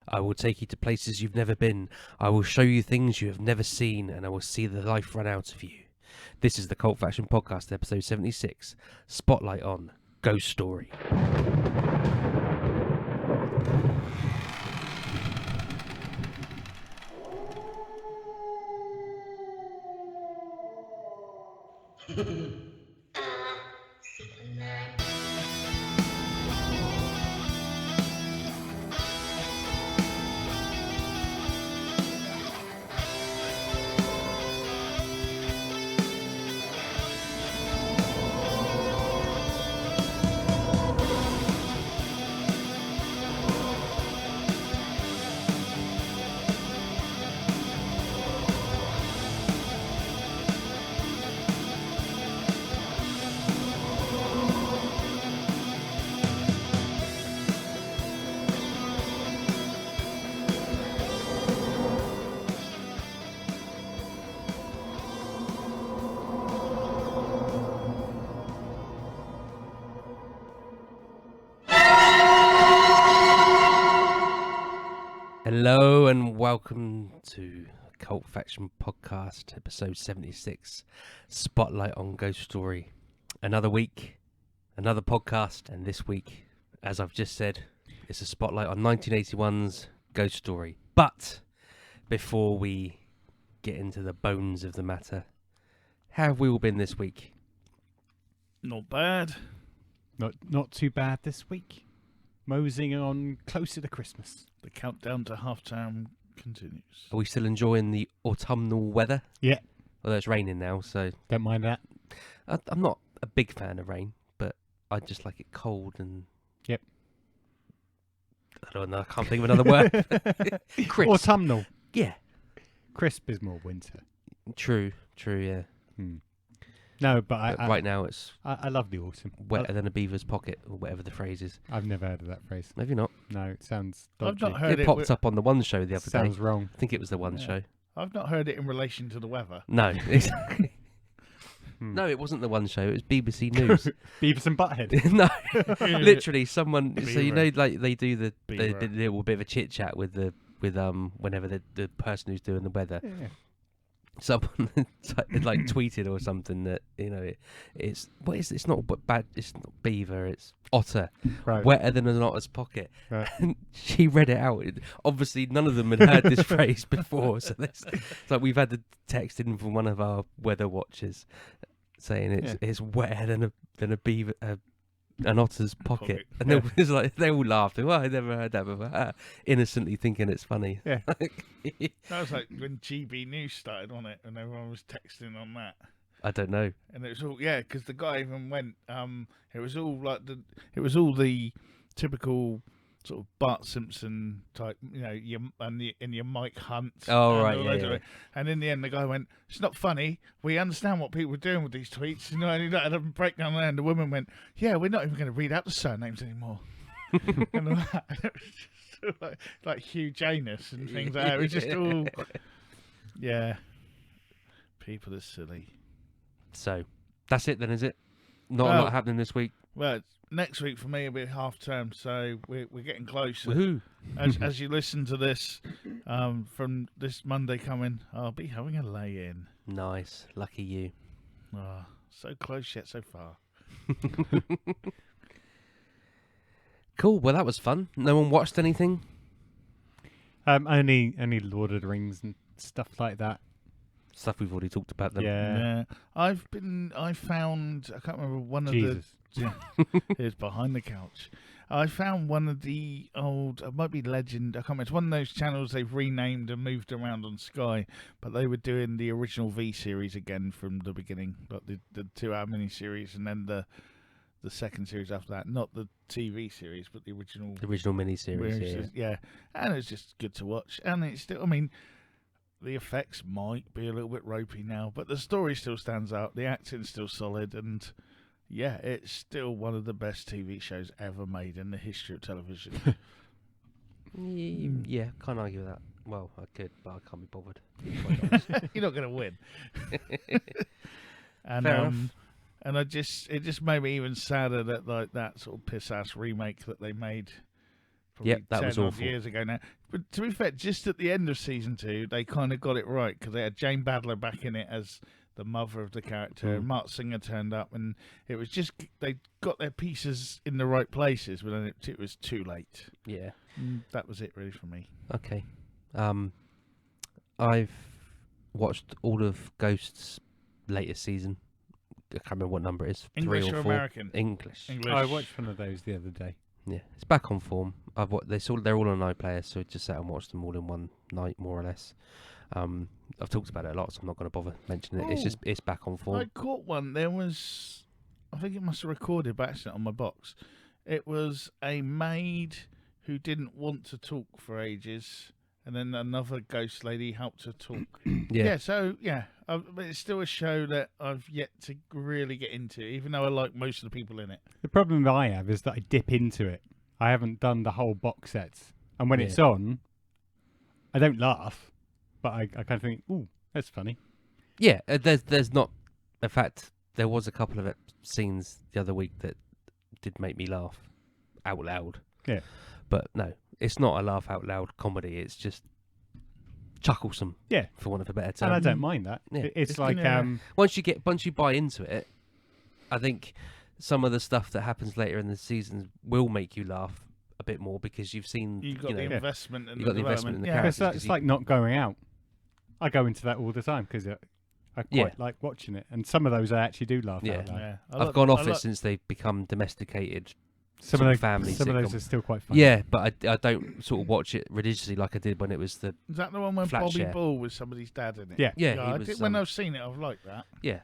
I will take you to places you've never been. I will show you things you have never seen, and I will see the life run out of you. This is the Cult Faction Podcast, episode 76, Spotlight on Ghost Story. Hello and welcome to Cult Faction Podcast, episode 76, Spotlight on Ghost Story. Another week, another podcast, and this week, as I've just said, it's a spotlight on 1981's Ghost Story. But before we get into the bones of the matter, how have we all been this week? Not bad. Not too bad this week. Moseying on closer to Christmas. The countdown to half-term continues. Are we still enjoying the autumnal weather? Yeah. Although it's raining now, so... Don't mind that. I'm not a big fan of rain, but I just like it cold and... Yep. I don't know, I can't think of another word. Crisp. Autumnal. Yeah. Crisp is more winter. True, yeah. No, but Right now it's I love the autumn. wetter than a beaver's pocket, or whatever the phrase is. I've never heard of that phrase. Maybe not. No, it sounds I've dodgy. not heard It popped up on the One Show the other day. Sounds wrong. I think it was the One Yeah. Show. I've not heard it in relation to the weather. No, exactly. No, it wasn't the One Show. It was BBC News. Beavis and Butthead. No, literally someone. So you know, Beaver. like they do the Beaver. little bit of a chit chat with whenever the person who's doing the weather. Yeah. Someone like tweeted or something that it's not bad. It's not beaver. It's otter. Right. Wetter than an otter's pocket. Right. And she read it out. Obviously, none of them had heard this phrase before. So it's like we've had the text in from one of our weather watchers saying it's wetter than a beaver. An otter's pocket. And Yeah. they all laughed. Well, I never heard that before. Innocently thinking it's funny. Yeah. That was like when GB News started on it, and everyone was texting on that. I don't know. And it was all because the guy even went. It was all the typical sort of Bart Simpson type, your Mike Hunt. Oh, and right, all those yeah. of it. And in the end, the guy went, "It's not funny. We understand what people are doing with these tweets." And he had a breakdown there, and the woman went, "Yeah, we're not even going to read out the surnames anymore." And all that. It was just like Hugh Janus and things like that. It was just all, people are silly. So that's it then, is it? Not a lot happening this week. Well, next week for me will be half term, so we're getting closer. Woohoo! As you listen to this, from this Monday coming, I'll be having a lay-in. Nice, lucky you. Oh, so close yet so far. Cool. Well, that was fun. No one watched anything. Only Lord of the Rings and stuff like that. Stuff we've already talked about. Them. Yeah. I found, I can't remember one of Jesus. It's behind the couch. I found one of the old, it might be Legend, I can't remember. It's one of those channels they've renamed and moved around on Sky, but they were doing the original V series again from the beginning, like the 2-hour mini-series, and then the second series after that. Not the TV series, but the original. The original mini-series, yeah. And it's just good to watch. And it's still, the effects might be a little bit ropey now, but the story still stands out. The acting's still solid, and yeah, it's still one of the best TV shows ever made in the history of television. Yeah, can't argue with that. Well, I could, but I can't be bothered. You're not going to win. And Fair enough. and it just made me even sadder that that sort of piss ass remake that they made. Probably Yep, that 10 was odd awful. years ago now. But to be fair, just at the end of season 2, they kind of got it right because they had Jane Badler back in it as the mother of the character, and Mark Singer turned up, and it was just they got their pieces in the right places, but then it was too late. Yeah. That was it really for me. Okay. I've watched all of Ghost's latest season. I can't remember what number it is. English 3 or or 4. American? English. I watched one of those the other day. Yeah, it's back on form. They're all on iPlayer, so I just sat and watched them all in one night, more or less. I've talked about it a lot, so I'm not going to bother mentioning it. It's back on form. I caught one. There was, I think it must have recorded by accident on my box. It was a maid who didn't want to talk for ages, and then another ghost lady helped her talk. Yeah. But it's still a show that I've yet to really get into, even though I like most of the people in it. The problem that I have is that I dip into it. I haven't done the whole box sets, and when it's on, I don't laugh, but I kind of think, "Ooh, that's funny." Yeah, there's not. In fact, there was a couple of scenes the other week that did make me laugh out loud. Yeah, but no, it's not a laugh out loud comedy. It's just chucklesome. Yeah, for want of a better term. and I don't mind that. Yeah. It's like once you buy into it, I think some of the stuff that happens later in the season will make you laugh a bit more because you've seen the investment and you've got the investment in the It's characters. like not going out. I go into that all the time because I quite like watching it, and some of those I actually do laugh out loud. Yeah. I've gone off it since they've become domesticated. Some of those are still quite funny. Yeah, but I don't sort of watch it religiously like I did when it was the. Is that the one when Flat Bobby Share. Ball was somebody's dad in it? Yeah. Yeah, when I've seen it, I've liked that. Yeah.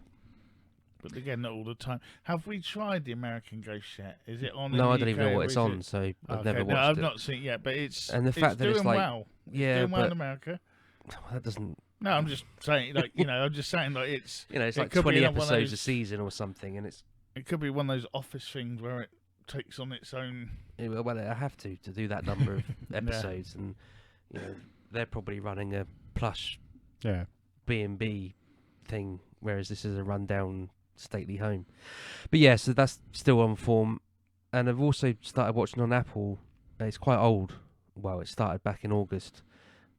But again, not all the time. Have we tried the American Ghost yet? Is it on? No, in I the don't even UK know or what it's is on, it- so I've Okay, never watched no, I've it. not seen it yet, but it's And the fact that doing it's like, well. yeah, doing well in but America. that doesn't. No, I'm just saying, like I'm just saying, like it's It's it like could be 20 like one of episodes a those- season or something, and it's. It could be one of those Office things where it takes on its own. Well, I have to do that number of episodes, and they're probably running a plush B&B thing, whereas this is a rundown stately home. But yeah, so that's still on form, and I've also started watching on Apple. It's quite old. Well, it started back in August.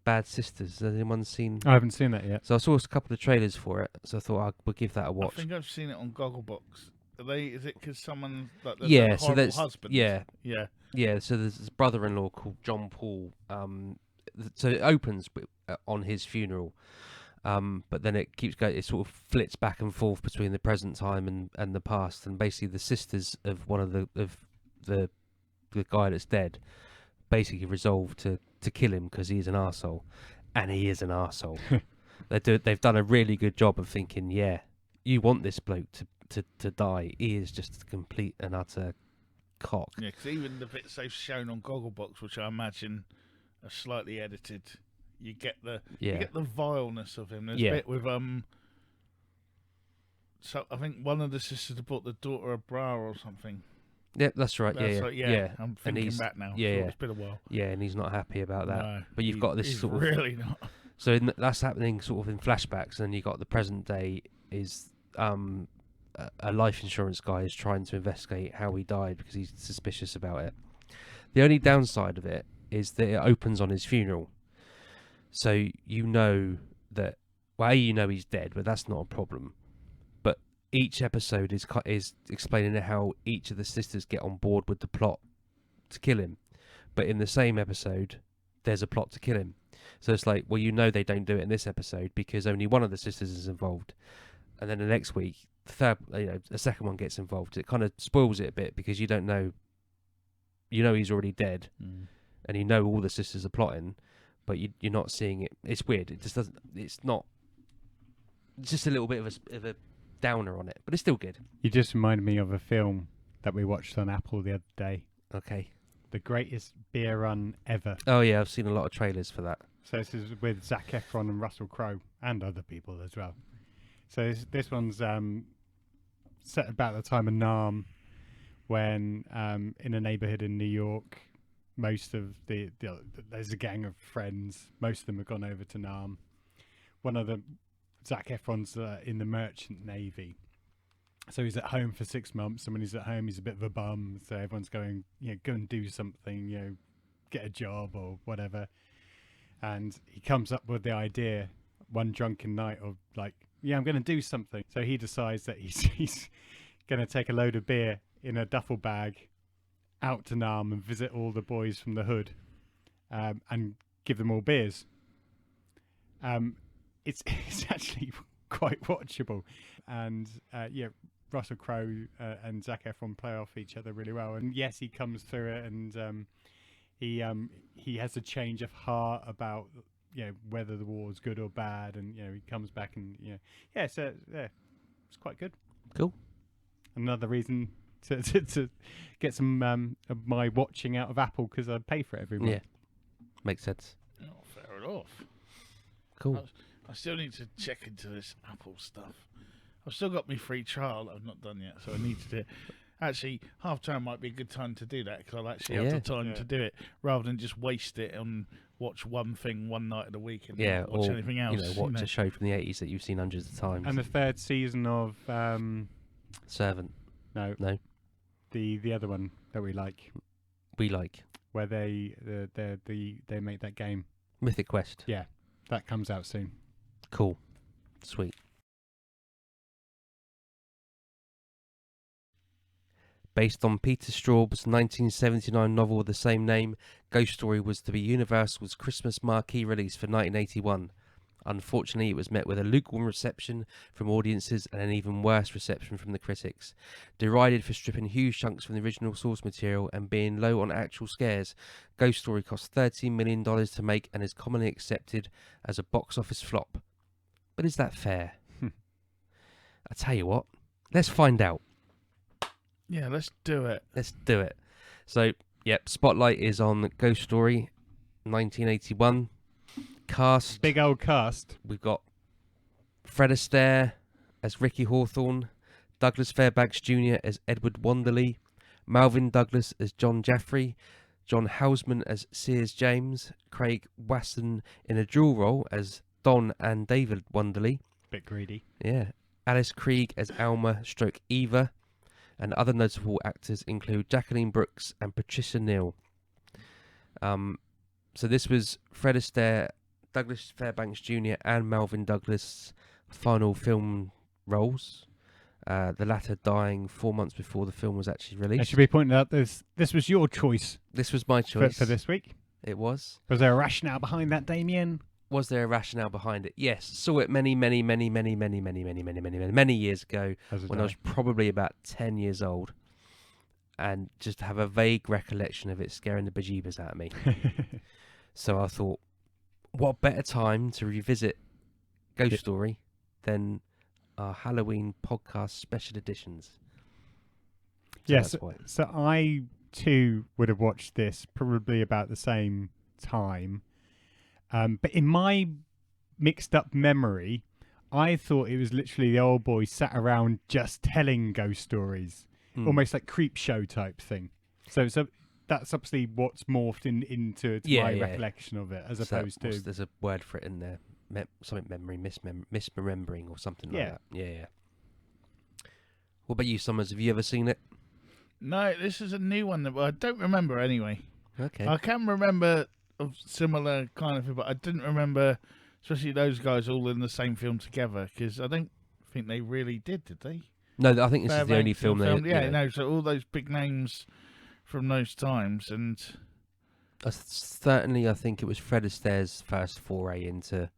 Bad Sisters. Has anyone seen? I haven't seen that yet. So I saw a couple of trailers for it, so I thought I would give that a watch. I think I've seen it on Gogglebox. Is it because someone like the Yeah, so horrible that's husband? yeah. Yeah. So there's this brother-in-law called John Paul. So it opens on his funeral, but then it keeps going. It sort of flits back and forth between the present time and the past. And basically, the sisters of one of the guy that's dead basically resolve to kill him because he's an arsehole, and he is an arsehole. They've done a really good job of thinking, yeah, you want this bloke to die. He is just a complete and utter cock. Yeah, because even the bits they've shown on Gogglebox, which I imagine are slightly edited, you get the vileness of him. There's a bit with so I think one of the sisters brought the daughter a bra or something. Yeah, that's right. Yeah. I'm thinking back now. Yeah, It's been a while. Yeah, and he's not happy about that. No, but you've got this he's sort of really not. So that's happening sort of in flashbacks, and you got the present day is a life insurance guy is trying to investigate how he died because he's suspicious about it. The only downside of it is that it opens on his funeral, so you know that he's dead, but that's not a problem. But each episode is explaining how each of the sisters get on board with the plot to kill him, but in the same episode there's a plot to kill him. So it's like, well, they don't do it in this episode because only one of the sisters is involved, and then the next week the second one gets involved. It kind of spoils it a bit because you don't know. He's already dead, and all the sisters are plotting, but you're not seeing it. It's weird. It just doesn't. It's not. It's just a little bit of a downer on it, but it's still good. You just reminded me of a film that we watched on Apple the other day. Okay. The greatest beer run ever. Oh yeah, I've seen a lot of trailers for that. So this is with Zac Efron and Russell Crowe and other people as well. So this one's set about the time of Nam, when in a neighborhood in New York, most of there's a gang of friends. Most of them have gone over to Nam. One of Zac Efron's in the merchant navy. So he's at home for 6 months, and when he's at home, he's a bit of a bum. So everyone's going, go and do something, get a job or whatever. and he comes up with the idea one drunken night of like, yeah, I'm going to do something. So he decides that he's going to take a load of beer in a duffel bag out to Nam and visit all the boys from the hood, and give them all beers. It's actually quite watchable, and Russell Crowe and Zac Efron play off each other really well. And yes, he comes through it, and he has a change of heart about whether the war is good or bad, and he comes back and it's quite good. Cool. Another reason to get some of my watching out of Apple, because I pay for it every month. Yeah, makes sense. Oh, fair enough. Cool. I still need to check into this Apple stuff. I've still got my free trial that I've not done yet, so I need to do it. Actually, half term might be a good time to do that, because I'll actually have the time to do it, rather than just waste it and watch one thing one night of the week and not watch anything else. Watch a show from the 80s that you've seen hundreds of times. And the third season of Servant. No. The other one that we like, where they make that game, Mythic Quest. Yeah, that comes out soon. Cool. Sweet. Based on Peter Straub's 1979 novel of the same name, Ghost Story was to be Universal's Christmas marquee release for 1981. Unfortunately, it was met with a lukewarm reception from audiences and an even worse reception from the critics. Derided for stripping huge chunks from the original source material and being low on actual scares, Ghost Story cost $13 million to make and is commonly accepted as a box office flop. But is that fair? I tell you what, let's find out. Yeah, let's do it. So, Spotlight is on Ghost Story, 1981. Cast. Big old cast. We've got Fred Astaire as Ricky Hawthorne, Douglas Fairbanks Jr. as Edward Wanderley, Melvyn Douglas as John Jaffrey, John Houseman as Sears James, Craig Wasson in a dual role as Don and David Wanderley. Bit greedy. Yeah. Alice Krige as Alma / Eva, and other notable actors include Jacqueline Brooks and Patricia Neal. So this was Fred Astaire, Douglas Fairbanks Jr. and Melvyn Douglas' final film roles. The latter dying 4 months before the film was actually released. It should be pointed out this was your choice. This was my choice for this week. It was. Was there a rationale behind that, Damien? Was there a rationale behind it? Yes. Saw it many years ago when I was probably about 10 years old, and just have a vague recollection of it scaring the bejeebers out of me. So I thought, what better time to revisit Ghost Story than our Halloween podcast special editions? Yes. So I too would have watched this probably about the same time. But in my mixed up memory, I thought it was literally the old boys sat around just telling ghost stories, almost like creep show type thing. So that's obviously what's morphed into my recollection of it, as opposed to... There's a word for it in there. Something memory, misremembering or something like that. Yeah. What about you, Summers? Have you ever seen it? No, this is a new one that I don't remember anyway. Okay. I can remember of similar kind of thing, but I didn't remember, especially those guys all in the same film together, because I don't think they really did they? No, I think this is the only film they... Yeah, no, so all those big names from those times, and... Certainly, I think it was Fred Astaire's first foray into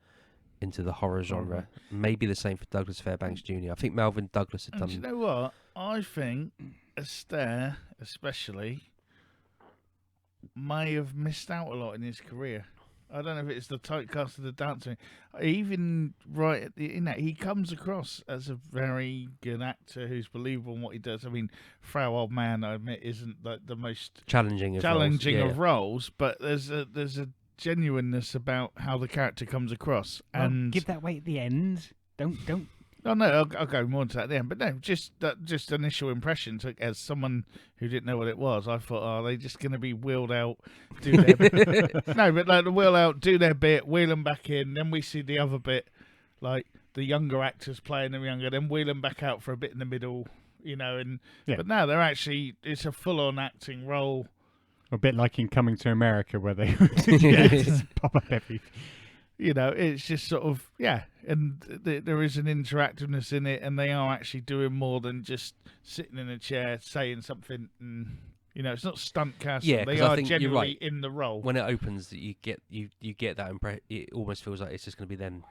the horror genre. Maybe the same for Douglas Fairbanks Jr. I think Melvyn Douglas had done... Do you know what? I think Astaire, especially, may have missed out a lot in his career. I don't know if it's the typecast of the dancing. Even right at the end, he comes across as a very good actor who's believable in what he does. I mean, Frail Old Man, I admit, isn't like the most challenging of roles, but there's a genuineness about how the character comes across. And give that away at the end. Don't. Oh no, I'll go more into that at the end. But no, just initial impressions. As someone who didn't know what it was, I thought, are they just going to be wheeled out, do their bit? No, but like the wheel out, do their bit, wheel them back in. Then we see the other bit, like the younger actors playing them younger, then wheel them back out for a bit in the middle, And but now they're actually, it's a full-on acting role A bit like in Coming to America, where they just pop up every. You know, it's just sort of, and there is an interactiveness in it, and they are actually doing more than just sitting in a chair saying something. And, you know, it's not stunt casting. Yeah, they 'cause I are think you're generally right. in the role. When it opens, you get that impression. It almost feels like it's just going to be them.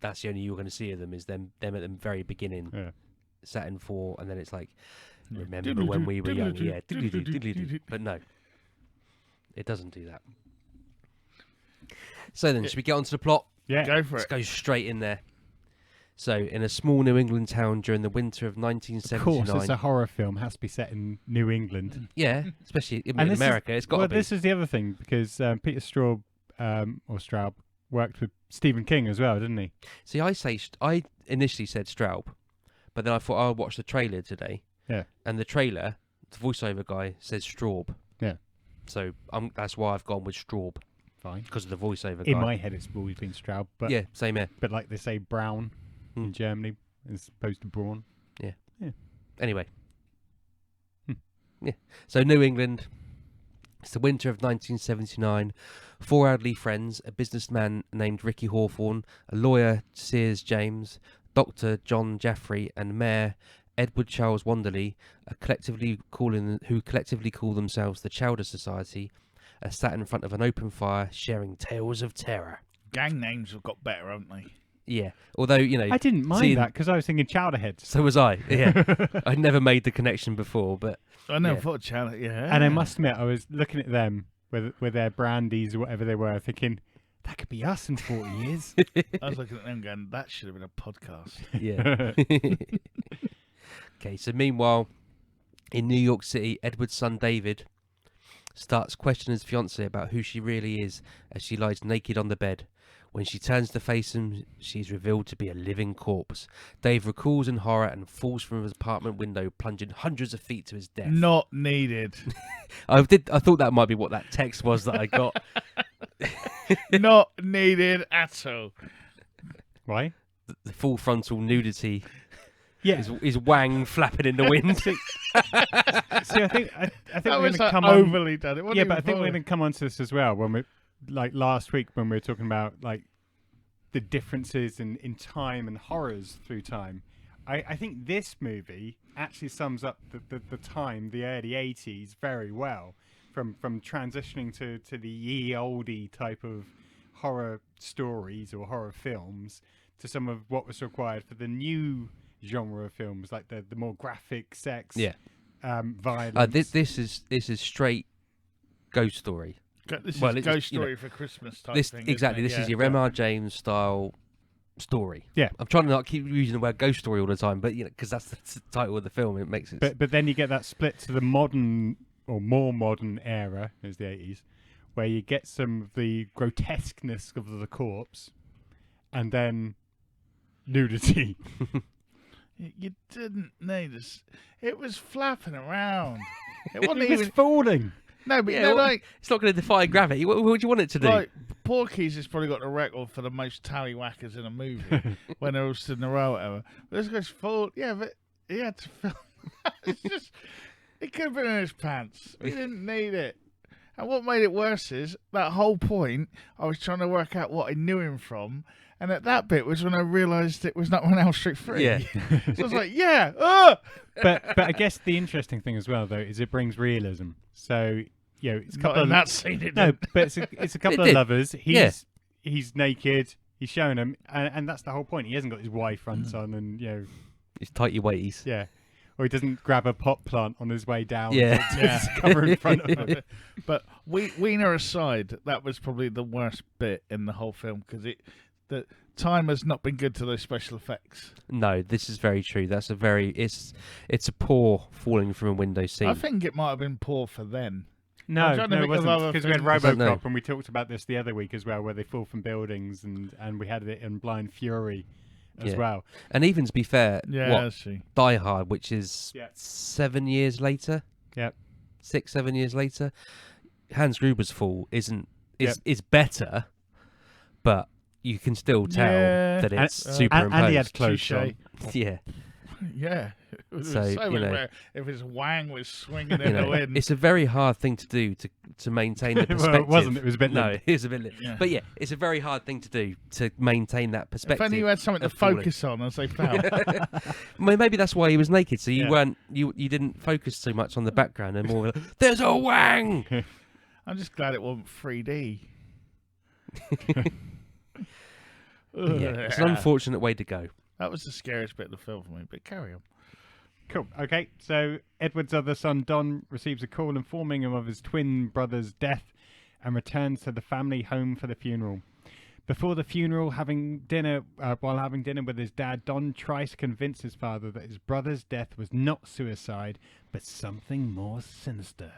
That's the only you're going to see of them is them at the very beginning, sat in 4, and then it's like, remember when we were young? Yeah, but no, it doesn't do that. So then, should we get onto the plot? Yeah, Go for Let's it. go straight in there. So, in a small New England town during the winter of 1979. of course, it's a horror film. Has to be set in New England. Yeah, especially in And this America. It's got to be. This is the other thing, because Peter Straub, or Straub, worked with Stephen King as well, didn't he? See, I initially said Straub, but then I thought I'll watch the trailer today. Yeah. And the trailer, the voiceover guy says Straub. Yeah. So that's why I've gone with Straub, Fine. because of the voiceover guy. In my head, it's always been Straub, but yeah, same here. but like they say, brown in Mm. Germany as opposed to brawn. Anyway. Yeah. So New England. It's the winter of 1979. 4 elderly friends, a businessman named Ricky Hawthorne, a lawyer, Sears James, Dr. John Jaffrey, and Mayor Edward Charles Wanderley, who collectively call themselves the Chowder Society, are sat in front of an open fire, sharing tales of terror. Gang names have got better, haven't they? Yeah, although I didn't mind that because I was thinking Chowderheads. So was I. Yeah, I'd never made the connection before, but I never Yeah. thought Charlie. Yeah. And I must admit, I was looking at them with their brandies or whatever they were, thinking that could be us in 40 years. I was looking at them going, that should have been a podcast. yeah. Okay, so meanwhile, in New York City, Edward's son David starts questioning his fiancée about who she really is as she lies naked on the bed. When she turns to face him, she's revealed to be a living corpse. Dave recalls in horror and falls from his apartment window, plunging hundreds of feet to his death. Not needed. I thought that might be what that text was that I got. Not needed at all. Why? The full frontal nudity. Yeah. His wang flapping in the wind. See, I think That we're was going to come overly done. It wasn't Yeah, even but I think we're funny. going to come on to this as well when we like last week when we were talking about like the differences in time and horrors through time. I think this movie actually sums up the time, the early 80s, very well. From transitioning to the ye oldie type of horror stories or horror films to some of what was required for the new genre of films, like the more graphic sex, Yeah. violence. This is straight ghost story. This Well, is it's, Ghost you know, Story for Christmas type This thing. exactly. Isn't it? This is Yeah, your M.R. James style story. Yeah. I'm trying to not keep using the word ghost story all the time, but because that's the title of the film, it makes it. But then you get that split to the modern or more modern era, as the 80s, where you get some of the grotesqueness of the corpse, and then nudity. You didn't need this. It was flapping around. It wasn't It was even. falling. No, but Yeah, they're well, like, it's not going to defy gravity. What do you want it to do? like Porky's has probably got the record for the most tallywhackers in a movie when they're all stood in a row or whatever. But this guy's full. Yeah, but he had to film. It's just, it could have been in his pants. He didn't need it. And what made it worse is that whole point, I was trying to work out what I knew him from. And at that bit was when I realised it was not on Elm Street 3. Yeah. So I was like, yeah. But I guess the interesting thing as well, though, is it brings realism. So, you know, it's a Not couple in of that scene. It no, didn't. but it's a couple It of did. lovers. Yeah. He's naked. He's showing them, and that's the whole point. He hasn't got his Y fronts on, and you know, It's tighty weighties. yeah, or he doesn't grab a pot plant on his way down. Yeah. to cover in front of him. But Wiener aside, that was probably the worst bit in the whole film because the time has not been good to those special effects. No, this is very true. That's it's a paw falling from a window scene. I think it might have been poor for then. No, I'm trying to it think of wasn't other because we had things. I don't know. RoboCop, and we talked about this the other week as well, where they fall from buildings, and we had it in Blind Fury as Yeah. well. And even to be fair, Yeah, what that's true. Die Hard, which is Yeah. 7 years later. Yep. 6-7 years later. Hans Gruber's fall is Yep. better, but you can still tell Yeah. that it's And- superimposed. and he had clothes Touche. on. Yeah. Yeah. So, you know, if his wang was swinging in the wind. it's a very hard thing to do to maintain the perspective. Well, it wasn't. It was a bit No, limp. it was a bit limp. Yeah. But yeah, it's a very hard thing to do to maintain that If perspective. only you had something to of falling. focus on as they fell. Maybe that's why he was naked, so you Yeah. you didn't focus so much on the background and more. There's a wang. I'm just glad it wasn't 3D. Yeah, it's an unfortunate way to go. That was the scariest bit of the film for me, but carry on. Cool. Okay, so Edward's other son, Don, receives a call informing him of his twin brother's death and returns to the family home for the funeral. Before the funeral, while having dinner with his dad, Don tries to convince his father that his brother's death was not suicide, but something more sinister.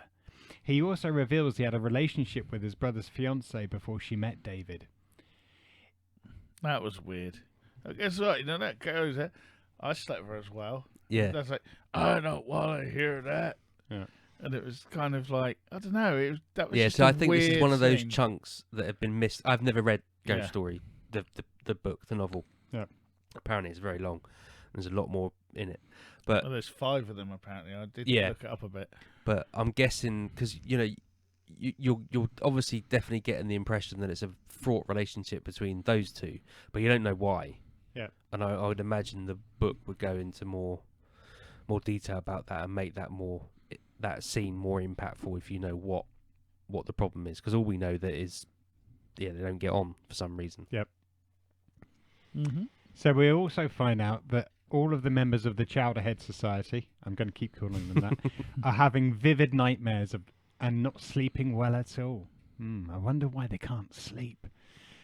He also reveals he had a relationship with his brother's fiancée before she met David. That was weird. Guess what? You know that goes there. I slept with her as well. Yeah. That's like, I don't want to hear that. Yeah. And it was kind of like, I don't know. That was just So a I think this is weird one of those scene. chunks that have been missed. I've never read Ghost Yeah. Story, the book, the novel. Yeah. Apparently, it's very long. There's a lot more in it, but Well, there's 5 of them apparently. I did Yeah. look it up a bit. I'm guessing because you're obviously definitely getting the impression that it's a fraught relationship between those two, but you don't know why. Yeah. And I would imagine the book would go into more detail about that and make that scene more impactful if you know what the problem is, because all we know that is they don't get on for some reason. Mm-hmm. So we also find out that all of the members of the Chowderhead Society, I'm going to keep calling them that, are having vivid nightmares and not sleeping well at all. I wonder why they can't sleep.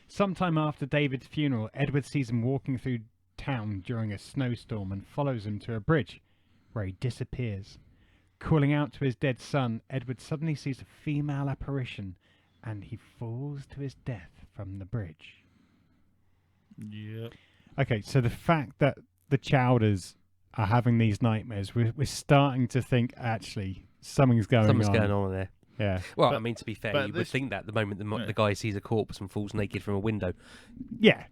Sometime after David's funeral, Edward sees him walking through town during a snowstorm and follows him to a bridge, where he disappears. Calling out to his dead son, Edward suddenly sees a female apparition, and he falls to his death from the bridge. Yeah. Okay, so the fact that the Chowders are having these nightmares, we're starting to think, actually, something's going on. There. Yeah. Well, But- I mean, to be fair, but you would this- think that the moment Yeah. the guy sees a corpse and falls naked from a window. Yeah.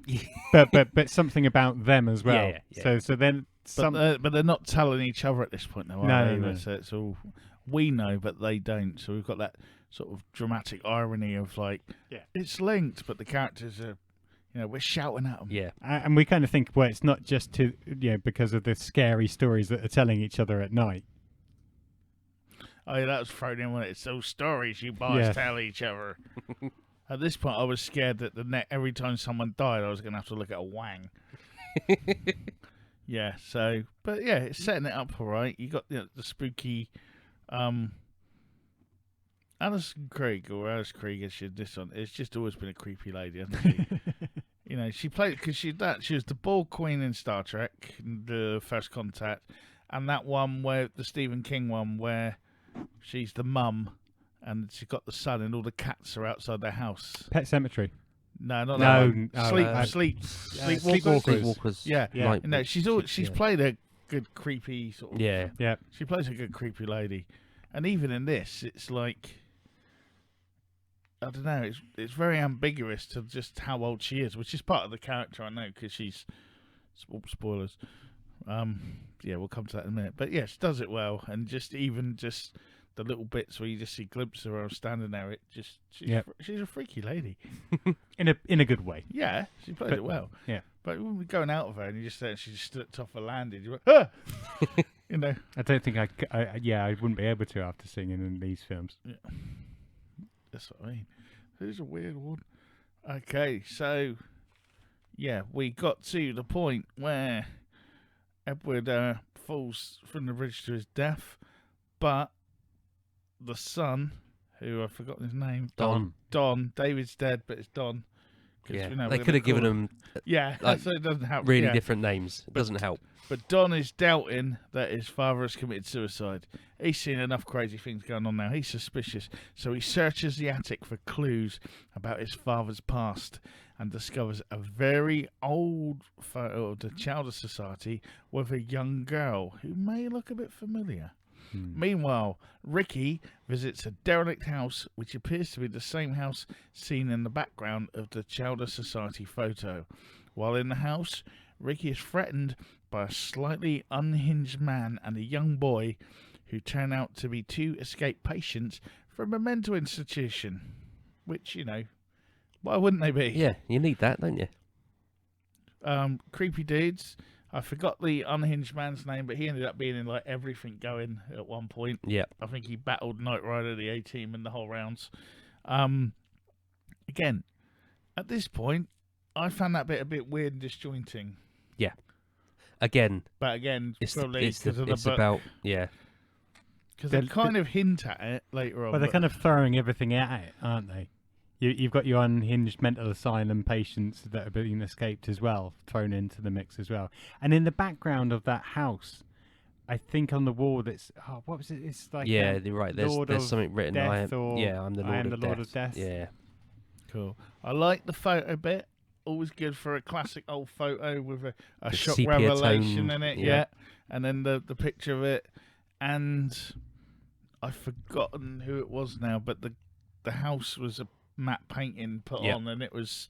but something about them as well. Yeah. So then But they're not telling each other at this point, though, are No, they? no. So it's all we know, but they don't. So we've got that sort of dramatic irony of like, it's linked, but the characters are, we're shouting at them. Yeah. and we kind of think, well, it's not just because of the scary stories that are telling each other at night. Oh, yeah, that was thrown in when it's those stories you boys Yeah. tell each other. At this point, I was scared that every time someone died, I was going to have to look at a wang. Yeah, so, but yeah, it's setting it up all right. You got the spooky Alison Krige, or Alice Krige, as this one. It's just always been a creepy lady, hasn't she? She played, because she was the bald queen in Star Trek, the First Contact, and that one where the Stephen King one where she's the mum and she's got the son and all the cats are outside their house. Pet Cemetery. No, not No, that one. Sleepwalkers. Sleepwalkers. Yeah. Night She's Walkers, played a good creepy sort of. Yeah. Yeah. She plays a good creepy lady, and even in this, it's like, I don't know. It's very ambiguous to just how old she is, which is part of the character, I know, because she's spoilers. Yeah, we'll come to that in a minute. But yeah, she does it well, and just the little bits where you just see glimpses of her standing there, she's a freaky lady. In a good way. Yeah, she plays it well. Yeah. But when we're going out of her and you just say she just stood off a landing, you went, ah! I don't think I wouldn't be able to after seeing it in these films. Yeah. That's what I mean. Who's a weird one? Okay, so yeah, we got to the point where Edward falls from the bridge to his death, but the son, who I've forgotten his name, Don. David's dead, but it's Don. Yeah, they could have given him so it doesn't help. really different names. It doesn't help. But Don is doubting that his father has committed suicide. He's seen enough crazy things going on now. He's suspicious. So he searches the attic for clues about his father's past and discovers a very old photo of the Chowder Society with a young girl who may look a bit familiar. Meanwhile, Ricky visits a derelict house which appears to be the same house seen in the background of the Chowder Society photo. While in the house, Ricky is threatened by a slightly unhinged man and a young boy who turn out to be two escaped patients from a mental institution. Which, why wouldn't they be? Yeah, you need that, don't you? Creepy dudes. I forgot the unhinged man's name, but he ended up being in like everything going at one point. Yeah. I think he battled Knight Rider, the A-Team, and the whole rounds. Again, at this point, I found that bit a bit weird and disjointing. Yeah. Again, But again, probably it's because of the book. about, yeah. Because they kind of hint at it later on. Well, they're kind of throwing everything at it, aren't they? You've got your unhinged mental asylum patients that have been escaped as well, thrown into the mix as well. And in the background of that house, I think on the wall that's... Oh, what was it? It's like... Yeah, you're right. There's something written. I'm the Lord of Death. Yeah. Cool. I like the photo bit. Always good for a classic old photo with a shock sepia revelation tone, in it. yeah. And then the picture of it. And I've forgotten who it was now, but the house was a matte painting put on, and it was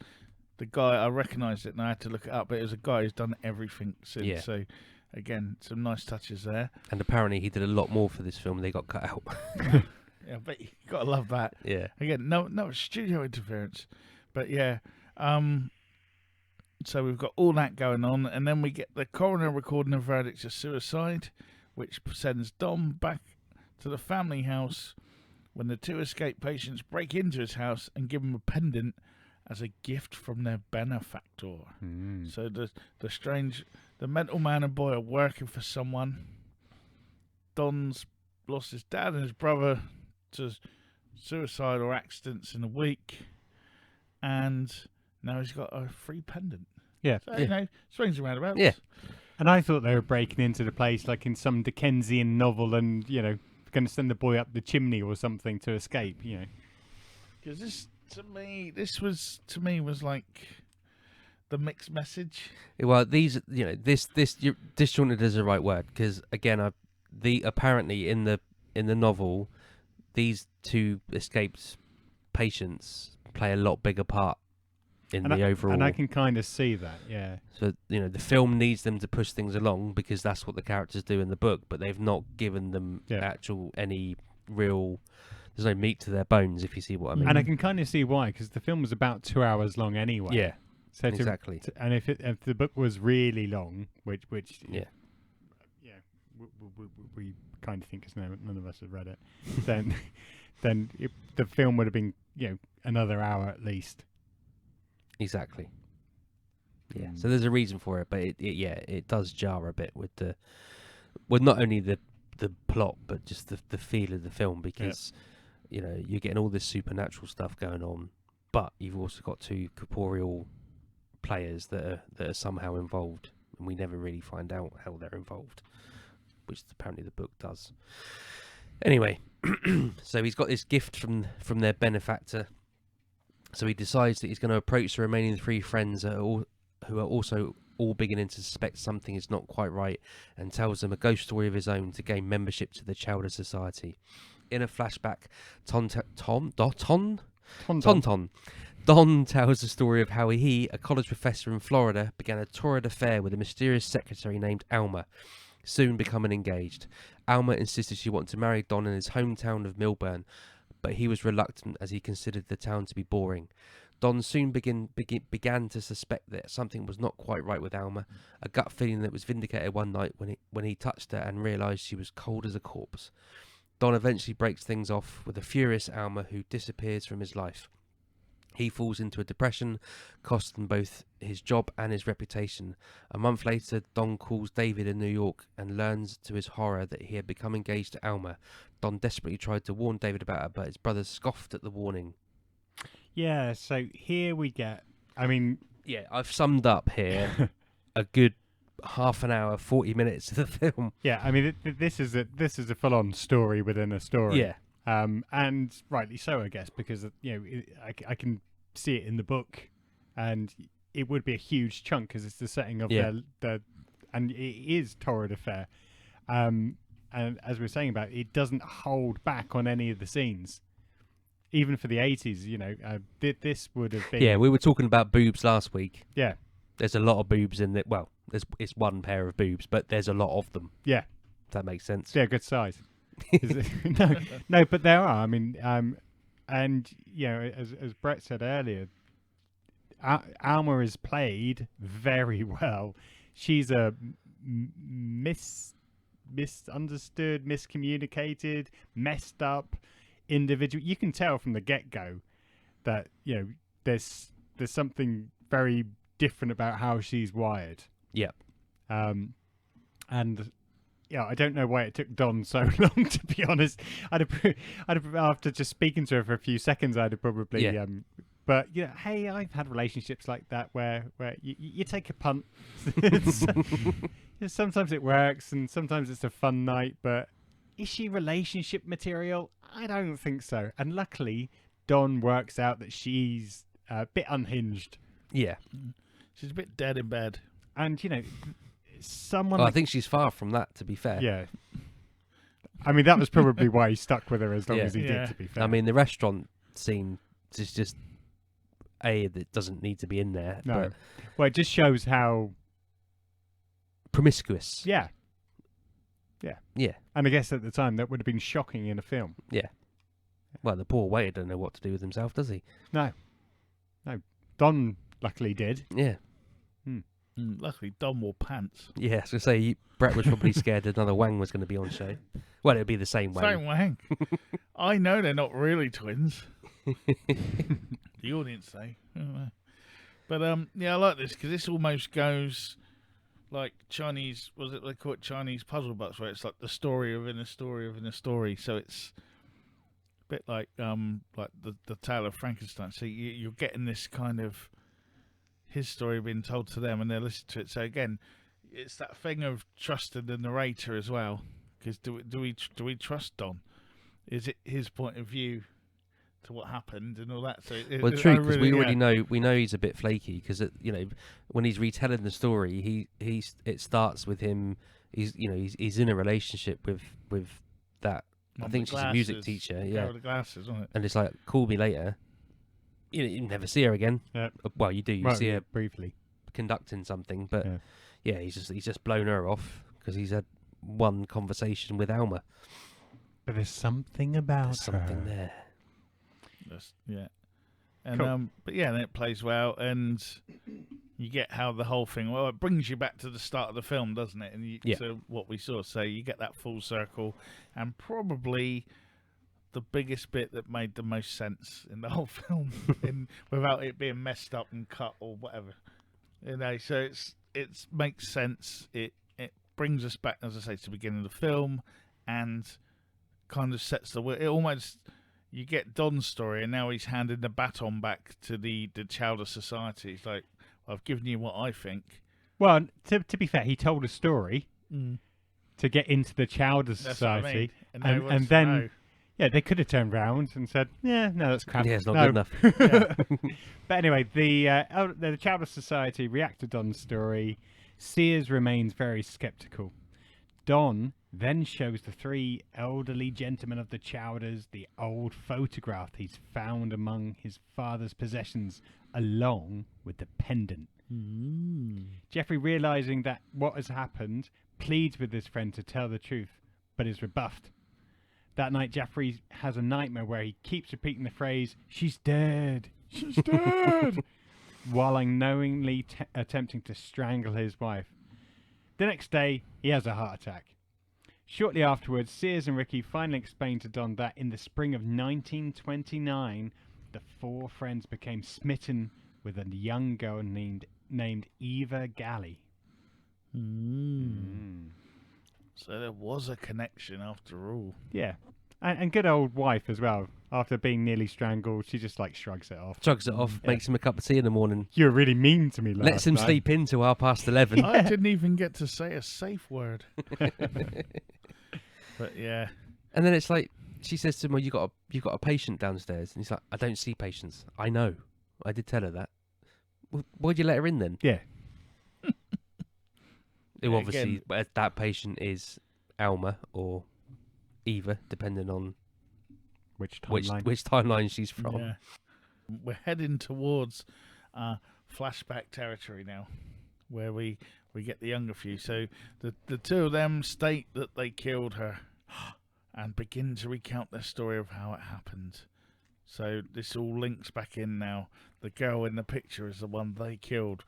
the guy. I recognised it and I had to look it up, but it was a guy who's done everything since. Yeah. So again, some nice touches there. And apparently he did a lot more for this film. They got cut out. Yeah, but you gotta love that. Yeah. Again, no studio interference, but yeah. So we've got all that going on, and then we get the coroner recording a verdict of suicide, which sends Dom back to the family house when the two escaped patients break into his house and give him a pendant as a gift from their benefactor. So the mental man and boy are working for someone. Don's lost his dad and his brother to suicide or accidents in a week, and now he's got a free pendant. Yeah. So, swings and roundabouts. Yeah. And I thought they were breaking into the place like in some Dickensian novel and, going to send the boy up the chimney or something to escape, Because this was like the mixed message. Well, this disjointed is the right word, because again, apparently in the novel, these two escaped patients play a lot bigger part in the overall. And I can kind of see that, yeah. So the film needs them to push things along because that's what the characters do in the book, but they've not given them any real. There's no meat to their bones, if you see what I mean. And I can kind of see why, because the film was about 2 hours long anyway. Yeah. So exactly. And if the book was really long, which yeah, we kind of think because none of us have read it, then the film would have been another hour at least. Exactly. Yeah. So there's a reason for it, but it does jar a bit with not only the plot but just the feel of the film, because you're getting all this supernatural stuff going on, but you've also got two corporeal players that are somehow involved, and we never really find out how they're involved, which apparently the book does. Anyway, so he's got this gift from their benefactor. So he decides that he's going to approach the remaining three friends who are also all beginning to suspect something is not quite right, and tells them a ghost story of his own to gain membership to the Chowder Society. In a flashback, Don tells the story of how he, a college professor in Florida, began a torrid affair with a mysterious secretary named Alma, soon becoming engaged. Alma insisted she wanted to marry Don in his hometown of Millburn, but he was reluctant as he considered the town to be boring. Don soon began to suspect that something was not quite right with Alma, a gut feeling that was vindicated one night when he touched her and realised she was cold as a corpse. Don eventually breaks things off with a furious Alma who disappears from his life. He falls into a depression, costing both his job and his reputation. A month later, Don calls David in New York and learns to his horror that he had become engaged to Alma. Don desperately tried to warn David about her, but his brother scoffed at the warning. Yeah, so here we get... Yeah, I've summed up here a good half an hour, 40 minutes of the film. Yeah, this is a full-on story within a story. Yeah. And rightly so, I guess, because I can see it in the book, and it would be a huge chunk because it's the setting of and it is torrid affair. And as we were saying about it doesn't hold back on any of the scenes, even for the 80s. This would have been. Yeah, we were talking about boobs last week. Yeah, there's a lot of boobs in it. Well, It's one pair of boobs, but there's a lot of them. Yeah. If that makes sense. Yeah, good size. No, but there are. I mean, and as Brett said earlier, Alma is played very well. She's a misunderstood, miscommunicated, messed up individual. You can tell from the get-go that there's something very different about how she's wired. Yeah. And I don't know why it took Don so long, to be honest. I'd have after just speaking to her for a few seconds, I'd have probably. Yeah. But hey, I've had relationships like that where you take a punt. Sometimes it works, and sometimes it's a fun night. But is she relationship material? I don't think so. And luckily, Don works out that she's a bit unhinged. Yeah. She's a bit dead in bed. And someone. Well, I think she's far from that, to be fair. Yeah. I mean, that was probably why he stuck with her as long Yeah. as he Yeah. did, to be fair. I mean, the restaurant scene is just that doesn't need to be in there. no. But Well, it just shows how. promiscuous. Yeah. Yeah. And I guess at the time that would have been shocking in a film. Well, the poor waiter don't know what to do with himself, does he? No. Don luckily did. Yeah. Luckily, Don wore pants. Yeah, I was going to say, Brett was probably scared another Wang was going to be on show. Well, it would be the same Wang. Same Wang. I know they're not really twins. The audience say. I don't know. But I like this because this almost goes like Chinese. Was it they call it Chinese puzzle box, where it's like the story within a story within a story. So it's a bit like the Tale of Frankenstein. So you're getting this kind of his story being told to them, and they're listening to it. So again, it's that thing of trusting the narrator as well. Because do we trust Don? Is it his point of view to what happened and all that? So Well, true, because we already know he's a bit flaky. Because when he's retelling the story, it starts with him. He's in a relationship with that. I think she's a music teacher. Yeah, with the glasses, wasn't it? and it's like, call me later. You never see her again. Yeah. Well, you do. You see her briefly conducting something, but Yeah. he's just blown her off because he's had one conversation with Alma. But there's something about There's something her. there. Yeah. And Cool. but yeah, then it plays well, and you get how the whole thing. Well, it brings you back to the start of the film, doesn't it? And to what we saw. So you get that full circle, and probably the biggest bit that made the most sense in the whole film, without it being messed up and cut or whatever. So it makes sense. It brings us back, as I say, to the beginning of the film, and kind of sets the. It almost. You get Don's story, and now he's handing the baton back to the Chowder Society. He's like, I've given you what I think. Well, to be fair, he told a story to get into the Chowder That's Society, what I mean. and then they could have turned round and said, "Yeah, no, that's crap. Yeah, it's not No." good enough. But anyway, the Chowder Society react to Don's story. Sears remains very skeptical. Don then shows the three elderly gentlemen of the Chowders the old photograph he's found among his father's possessions, along with the pendant. Jeffrey, realizing that what has happened, pleads with his friend to tell the truth, but is rebuffed. That night, Jeffrey has a nightmare where he keeps repeating the phrase, "She's dead, she's dead," while unknowingly attempting to strangle his wife. The next day, he has a heart attack. Shortly afterwards, Sears and Ricky finally explain to Don that in the spring of 1929, the four friends became smitten with a young girl named Eva Galley. So there was a connection after all. Yeah. And good old wife as well. After being nearly strangled, she just shrugs it off. Chugs it off, makes him a cup of tea in the morning, You were really mean to me last lets him night. sleep in till 11:30. I didn't even get to say a safe word. But yeah. And then it's like, she says to him, "Well, you got a patient downstairs," and he's like, "I don't see patients. I know. I did tell her that. Well, why'd you let her in then?" Yeah. Who obviously, Again- that patient is Alma or Eva, depending on Which which timeline? timeline she's from. Yeah. We're heading towards flashback territory now, where we we get the younger few. So the two of them state that they killed her and begin to recount their story of how it happened. So this all links back in now. The girl in the picture is the one they killed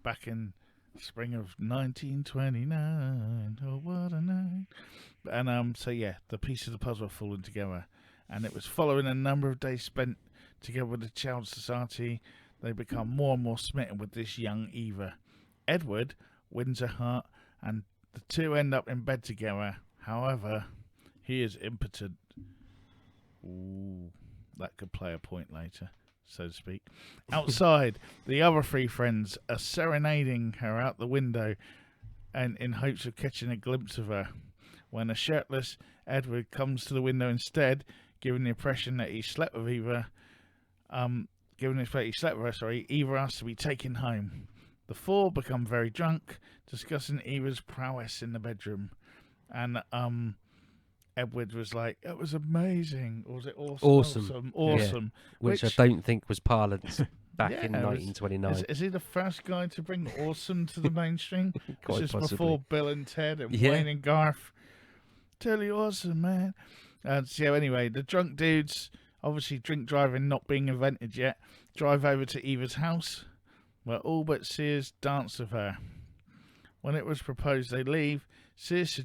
back in spring of 1929. Oh, what a night. And so yeah, the pieces of the puzzle are falling together. And it was following a number of days spent together with the Child Society. They become more and more smitten with this young Eva. Edward wins her heart, and the two end up in bed together. However, he is impotent. Ooh, that could play a point later, so to speak. Outside, the other three friends are serenading her out the window and in hopes of catching a glimpse of her. When a shirtless Edward comes to the window instead, giving the impression that he slept with Eva, Eva asks to be taken home. The four become very drunk, discussing Eva's prowess in the bedroom. And Edward was like, "It was amazing." Or was it awesome? Awesome. Yeah. Which I don't think was parlance back in 1929. Is he the first guy to bring awesome to the mainstream? Quite just possibly. Before Bill and Ted and Wayne and Garth. Totally awesome, man. And so anyway, the drunk dudes, obviously drink driving not being invented yet, drive over to Eva's house, where all but Sears dance with her. When it was proposed they leave, Sears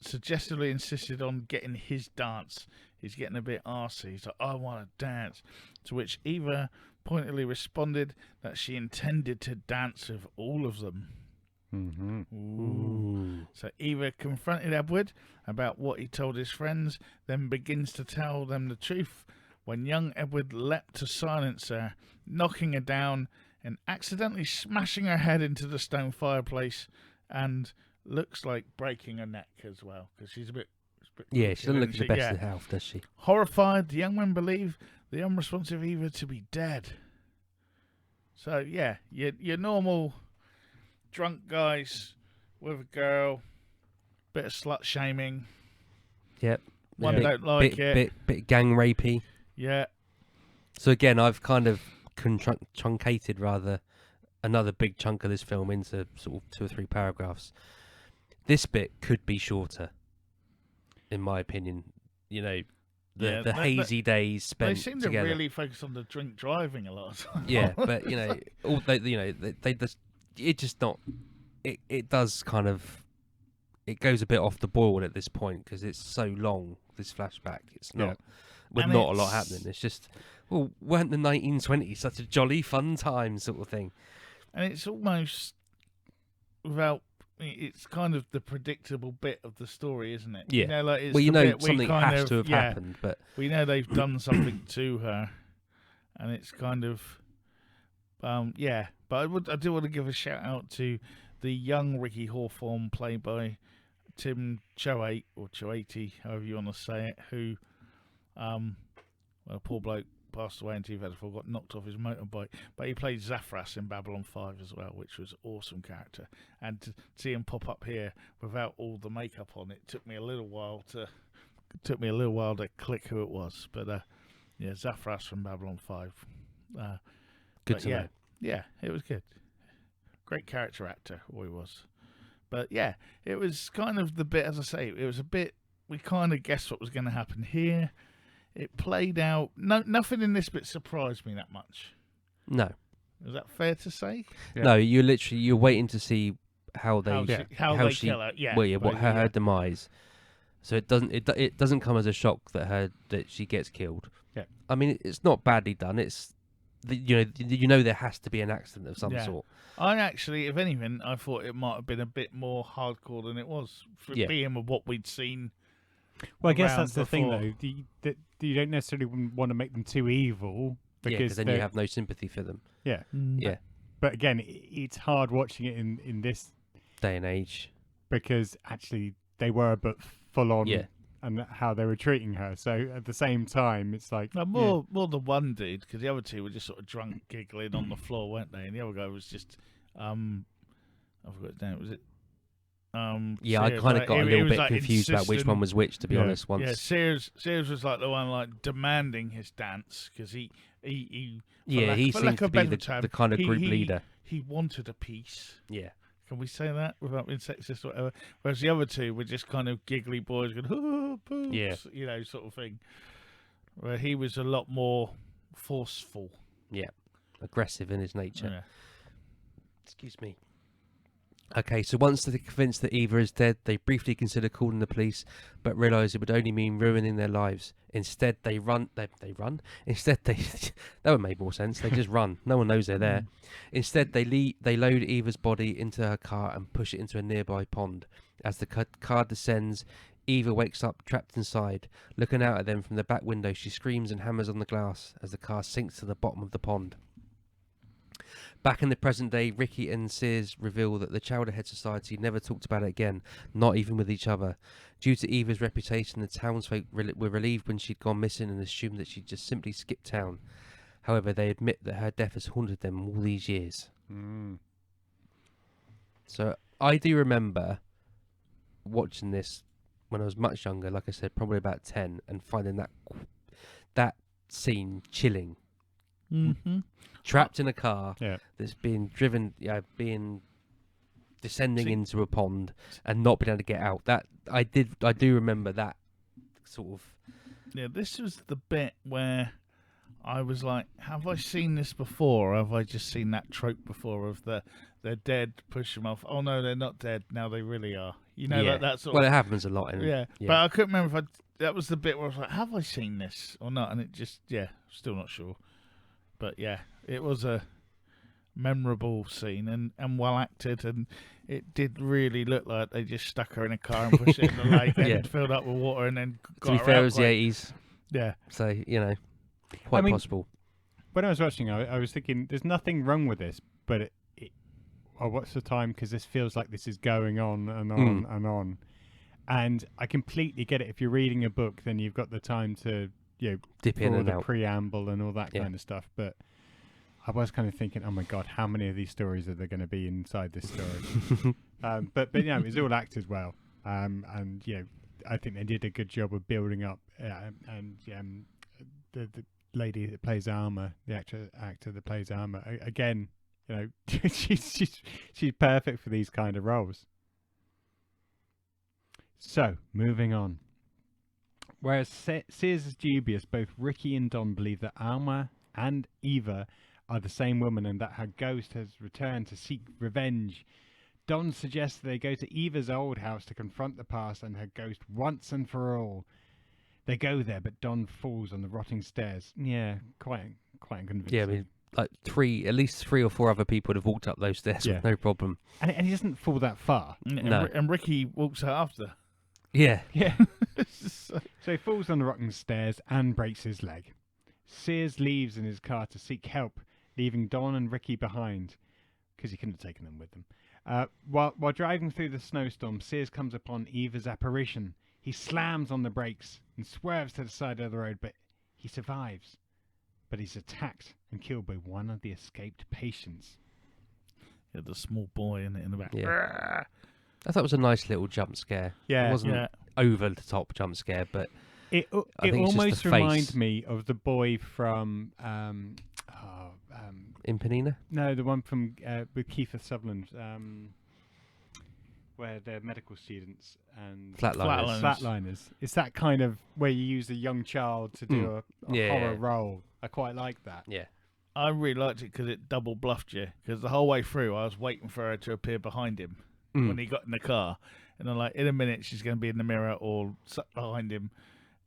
suggestively insisted on getting his dance. He's getting a bit arsey. He's like, "I want to dance." To which Eva pointedly responded that she intended to dance with all of them. Mm-hmm. Ooh. So Eva confronted Edward about what he told his friends, then begins to tell them the truth when young Edward leapt to silence her, knocking her down and accidentally smashing her head into the stone fireplace, and looks like breaking her neck as well, because she's a bit... Yeah, she doesn't look at the best of health, does she? Horrified, the young men believe the unresponsive Eva to be dead. So, yeah, your normal drunk guys with a girl, bit of slut-shaming. Yep. One don't like it. Bit gang rapey. Yeah. So again, I've kind of truncated rather another big chunk of this film into sort of 2 or 3 paragraphs. This bit could be shorter, in my opinion. You know, the hazy days spent together. They seem to really focus on the drink driving a lot of time. Yeah, but you know, they just it just not. It does kind of. It goes a bit off the boil at this point because it's so long. This flashback, it's not with not a lot happening. It's just, well, weren't the 1920s such a jolly fun time sort of thing? And it's almost without. It's kind of the predictable bit of the story, isn't it? Yeah. You know, like it's well, you know something kind has of, to have happened, but we know they've done something to her, and it's kind of, yeah. But I do want to give a shout out to the young Ricky Hawthorne, played by Tim Choate or Choate, however you want to say it. Who, well, poor bloke passed away in 2004, got knocked off his motorbike, but he played Zaphras in Babylon 5 as well, which was an awesome character. And to see him pop up here without all the makeup on, it took me a little while to click who it was. But yeah, Zaphras from Babylon 5. good to know. Yeah, it was good. Great character actor, or he was. But yeah, it was kind of the bit, as I say, it was a bit, we kind of guessed what was going to happen here. It played out. Nothing in this bit surprised me that much. No. Is that fair to say? Yeah. No, you're waiting to see how they kill her. Yeah. Well, yeah, what her demise. So it doesn't come as a shock that she gets killed. Yeah. I mean, it's not badly done. It's you know there has to be an accident of some sort. I actually, if anything, I thought it might have been a bit more hardcore than it was for being with what we'd seen. Well, I guess that's the thing, though. You don't necessarily want to make them too evil because then you have no sympathy for them. Yeah, yeah. But again, it's hard watching it in this day and age because actually they were a bit full on, and how they were treating her. So at the same time, it's like more the one dude, because the other two were just sort of drunk, giggling on the floor, weren't they? And the other guy was just I forgot his name. Was it? I kind of got a little bit confused about which one was which, to be honest. Once, Sears was like the one like demanding his dance because he seems to be the kind of group leader. He wanted a piece. Yeah, Can we say that without being sexist or whatever? Whereas the other two were just kind of giggly boys going, oh, poops, Yeah. you know, sort of thing. Where he was a lot more forceful. Yeah. Aggressive in his nature. Yeah. Excuse me. Okay, so once they're convinced that Eva is dead, they briefly consider calling the police, but realise it would only mean ruining their lives. Instead, they run. They run. Instead, they that would make more sense. They just run. No one knows they're there. Instead, they load Eva's body into her car and push it into a nearby pond. As the car descends, Eva wakes up trapped inside. Looking out at them from the back window, she screams and hammers on the glass as the car sinks to the bottom of the pond. Back in the present day, Ricky and Sears reveal that the Chowderhead Society never talked about it again, not even with each other. Due to Eva's reputation, the townsfolk were relieved when she'd gone missing and assumed that she'd just simply skipped town. However, they admit that her death has haunted them all these years. So I do remember watching this when I was much younger, like I said, probably about 10, and finding that scene chilling. Mm-hmm. Trapped in a car Yeah. that's being driven, descending into a pond and not being able to get out. That I do remember that sort of. Yeah, this was the bit where I was like, have I seen this before, or have I just seen that trope before of they're dead, push them off. Oh no, they're not dead. Now they really are. You know, like that sort Well, of. it happens a lot. Yeah, but I couldn't remember if that was the bit where I was like, have I seen this or not? And it just, still not sure. But yeah, it was a memorable scene and well acted, and it did really look like they just stuck her in a car and pushed it in the lake and filled up with water and then got to be her fair, out it was the quick. 80s, Yeah. so quite possible. When I was watching, I was thinking, there's nothing wrong with this, but what's the time? Because this feels like this is going on and on and on. And I completely get it. If you're reading a book, then you've got the time to Dip in for all and the out. preamble and all that kind of stuff. But I was kind of thinking, oh my God, how many of these stories are there going to be inside this story? but it was all acted well. And I think they did a good job of building up. The lady that plays Alma, the actor that plays Alma, again, she's perfect for these kind of roles. So moving on. Whereas Sears is dubious, both Ricky and Don believe that Alma and Eva are the same woman and that her ghost has returned to seek revenge. Don suggests they go to Eva's old house to confront the past and her ghost once and for all. They go there, but Don falls on the rotting stairs. Yeah, quite convincing. Yeah, I mean, like at least 3 or 4 other people would have walked up those stairs with no problem. And he doesn't fall that far. No. And Ricky walks out after. Yeah. Yeah. So he falls on the rotting stairs and breaks his leg. Sears leaves in his car to seek help, leaving Don and Ricky behind, because he couldn't have taken them with them. While driving through the snowstorm, Sears comes upon Eva's apparition. He slams on the brakes and swerves to the side of the road, but he survives. But he's attacked and killed by one of the escaped patients. Yeah, the small boy in the back. Yeah. I thought it was a nice little jump scare. Yeah, it wasn't over the top jump scare, but it almost reminds me of the boy from in Penina. No, the one from with Kiefer Sutherland, where they're medical students and Flatliners. It's that kind of where you use a young child to do a horror role. I quite like that. Yeah. I really liked it because it double bluffed you. Because the whole way through, I was waiting for her to appear behind him when he got in the car, and I'm like, in a minute she's going to be in the mirror or behind him,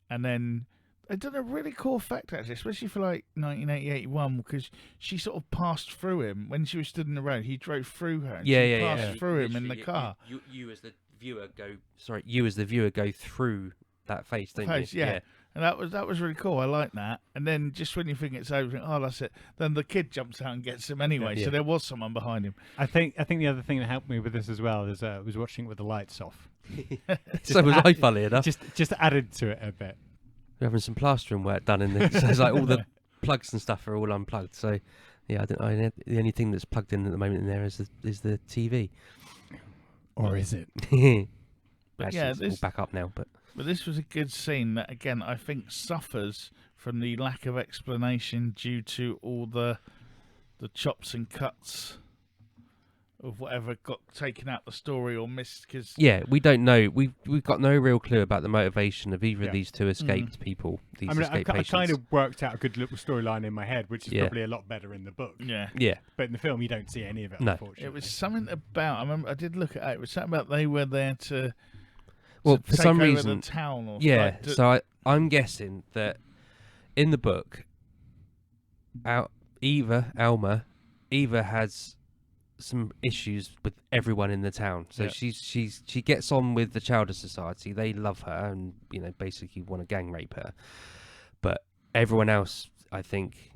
and then they done a really cool effect actually, especially for like 1980-81, because she sort of passed through him when she was stood in the road. He drove through her. And she passed through him in the car. You as the viewer go. Sorry, you as the viewer go through that face, don't you? Yeah. And that was really cool. I like that. And then just when you think it's over, you think, oh, that's it. Then the kid jumps out and gets him anyway. Yeah. So there was someone behind him. I think the other thing that helped me with this as well is I was watching it with the lights off. So was I, funny enough. Just added to it a bit. We're having some plastering work done in there. So it's like all the plugs and stuff are all unplugged. So yeah, the only thing that's plugged in at the moment in there is the TV. Or is it? Actually, it's all back up now, but this was a good scene that, again, I think suffers from the lack of explanation due to all the chops and cuts of whatever got taken out the story or missed. Because Yeah, we don't know. We've got no real clue about the motivation of either of Yeah. these two escaped people. These I mean, escaped I patients. kind of worked out a good little storyline in my head, which is Yeah. probably a lot better in the book. yeah, Yeah, But in the film, you don't see any of it, No. unfortunately. it was something about. I remember I did look at it. It was something about they were there to. well, to for take some over reason, the town. Or yeah. like, to- So I'm guessing that in the book, Alma has some issues with everyone in the town. So Yeah. she gets on with the Chowder Society. They love her and basically want to gang rape her. But everyone else, I think,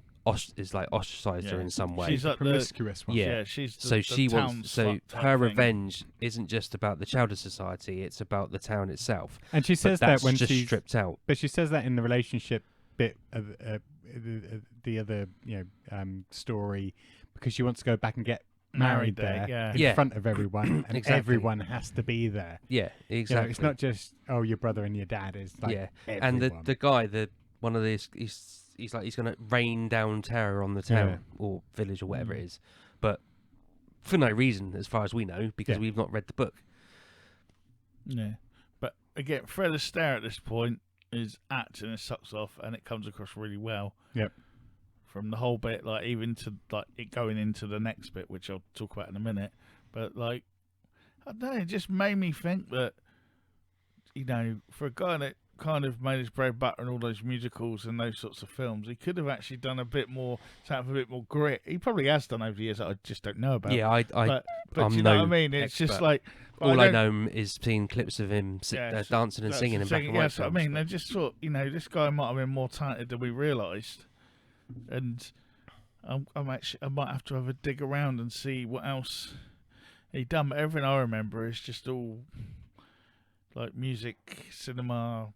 is like ostracized her Yeah. in some way. She's like the, promiscuous one. Yeah. she's the, so the she town wants. So slut type her thing. revenge isn't just about the Chowder Society. It's about the town itself. And she But says that's that when just she's stripped out. But she says that in the relationship bit of the other, story, because she wants to go back and get married there yeah. in Yeah. front of everyone, and Exactly. everyone has to be there. Yeah, exactly. It's not just your brother and your dad. It's like yeah, everyone. and the guy, one of these, he's like he's gonna rain down terror on the town Yeah. or village or whatever it is, but for no reason, as far as we know, because Yeah. we've not read the book. Yeah, but again, Fred Astaire at this point is acting his socks off, and it comes across really well. Yep. From the whole bit, like even to like it going into the next bit, which I'll talk about in a minute. But like, I don't know, it just made me think that, for a guy that kind of made his bread and butter in all those musicals and those sorts of films, he could have actually done a bit more, to have a bit more grit. He probably has done over the years that I just don't know about. Yeah, I but I'm you know no what I mean? It's just expert. like all I don't- know is seeing clips of him Yeah, dancing and That's singing the in black thing, and white that's what I films, mean, but- they just thought, this guy might have been more talented than we realised, and I might have to have a dig around and see what else he done. But everything I remember is just all like music, cinema,